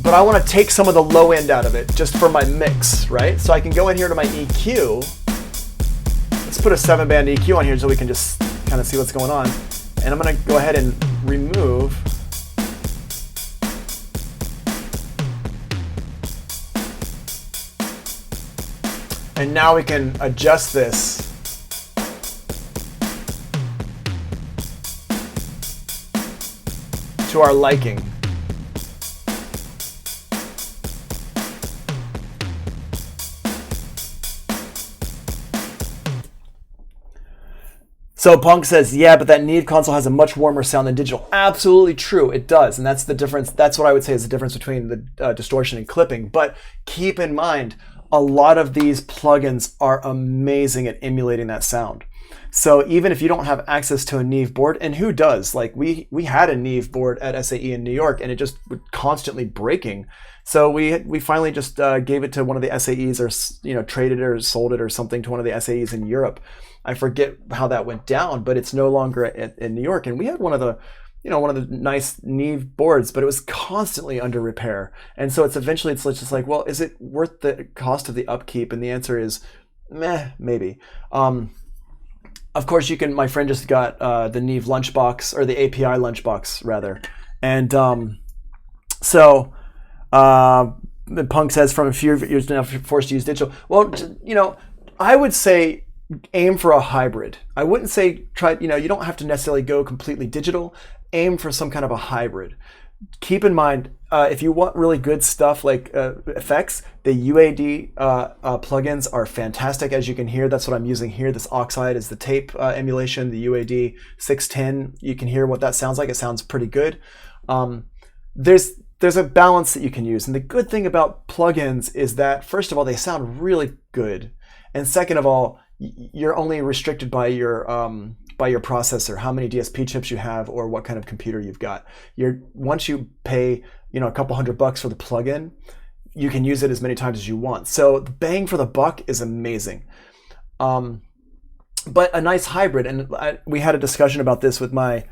Speaker 1: but I want to take some of the low end out of it just for my mix, right? So I can go in here to my EQ. Let's put a 7-band EQ on here so we can just kind of see what's going on. And I'm going to go ahead and remove. And now we can adjust this. To our liking. So Punk says, yeah, but that Neve console has a much warmer sound than digital. Absolutely true, it does. And that's the difference. That's what I would say is the difference between the distortion and clipping. But keep in mind, a lot of these plugins are amazing at emulating that sound. So even if you don't have access to a Neve board, and who does? Like we had a Neve board at SAE in New York, and it just was constantly breaking. So we finally just gave it to one of the SAEs, or traded it or sold it or something to one of the SAEs in Europe. I forget how that went down, but it's no longer in New York. And we had one of the nice Neve boards, but it was constantly under repair. And so it's just like, well, is it worth the cost of the upkeep? And the answer is, meh, maybe. Of course, my friend just got the Neve lunchbox, or the API lunchbox rather. And so the Punk says from a few years now forced to use digital. Well, I would say aim for a hybrid. I wouldn't say you don't have to necessarily go completely digital. Aim for some kind of a hybrid. Keep in mind, if you want really good stuff like effects, the UAD plugins are fantastic. As you can hear, that's what I'm using here. This Oxide is the tape emulation, the UAD 610. You can hear what that sounds like. It sounds pretty good. There's a balance that you can use. And the good thing about plugins is that, first of all, they sound really good. And second of all, you're only restricted by your processor, how many DSP chips you have, or what kind of computer you've got. Once you pay a couple $100 for the plugin, you can use it as many times as you want. So the bang for the buck is amazing. But a nice hybrid, and we had a discussion about this with my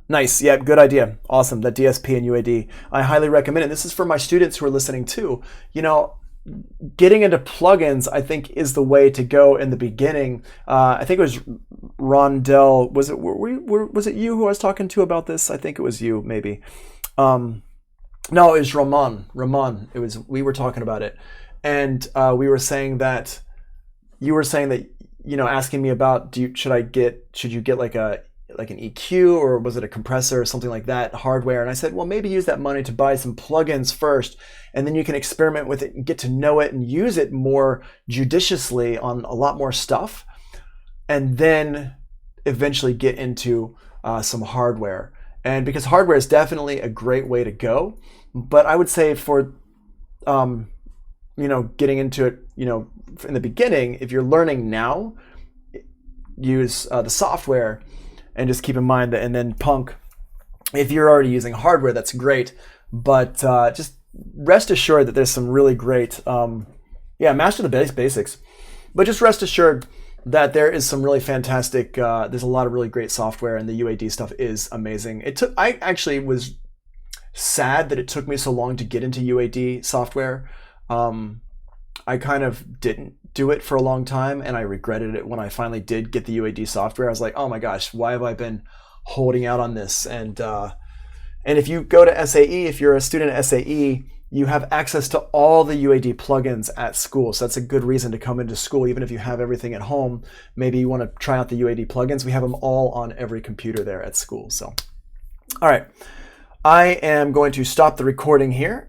Speaker 1: nice, yeah, good idea, awesome. That DSP and UAD, I highly recommend it. This is for my students who are listening too. Getting into plugins, I think, is the way to go in the beginning. I think it was Rondell. Was it you who I was talking to about this? I think it was you, maybe. No, it was Ramon. We were talking about it, and we were saying that you were saying that asking me about should you get like an EQ, or was it a compressor or something like that, hardware? And I said, well, maybe use that money to buy some plugins first, and then you can experiment with it and get to know it and use it more judiciously on a lot more stuff, and then eventually get into some hardware. And because hardware is definitely a great way to go, but I would say for getting into it, in the beginning, if you're learning now, use the software. And just keep in mind that, and then Punk, if you're already using hardware, that's great. But just rest assured that there's some really great, master the basics. But just rest assured that there is some really fantastic, there's a lot of really great software, and the UAD stuff is amazing. I actually was sad that it took me so long to get into UAD software. I kind of didn't do it for a long time, and I regretted it when I finally did get the UAD software. I was like, oh my gosh, why have I been holding out on this? And if you go to SAE, if you're a student at SAE, you have access to all the UAD plugins at school. So that's a good reason to come into school, even if you have everything at home. Maybe you want to try out the UAD plugins. We have them all on every computer there at school. So, all right, I am going to stop the recording here.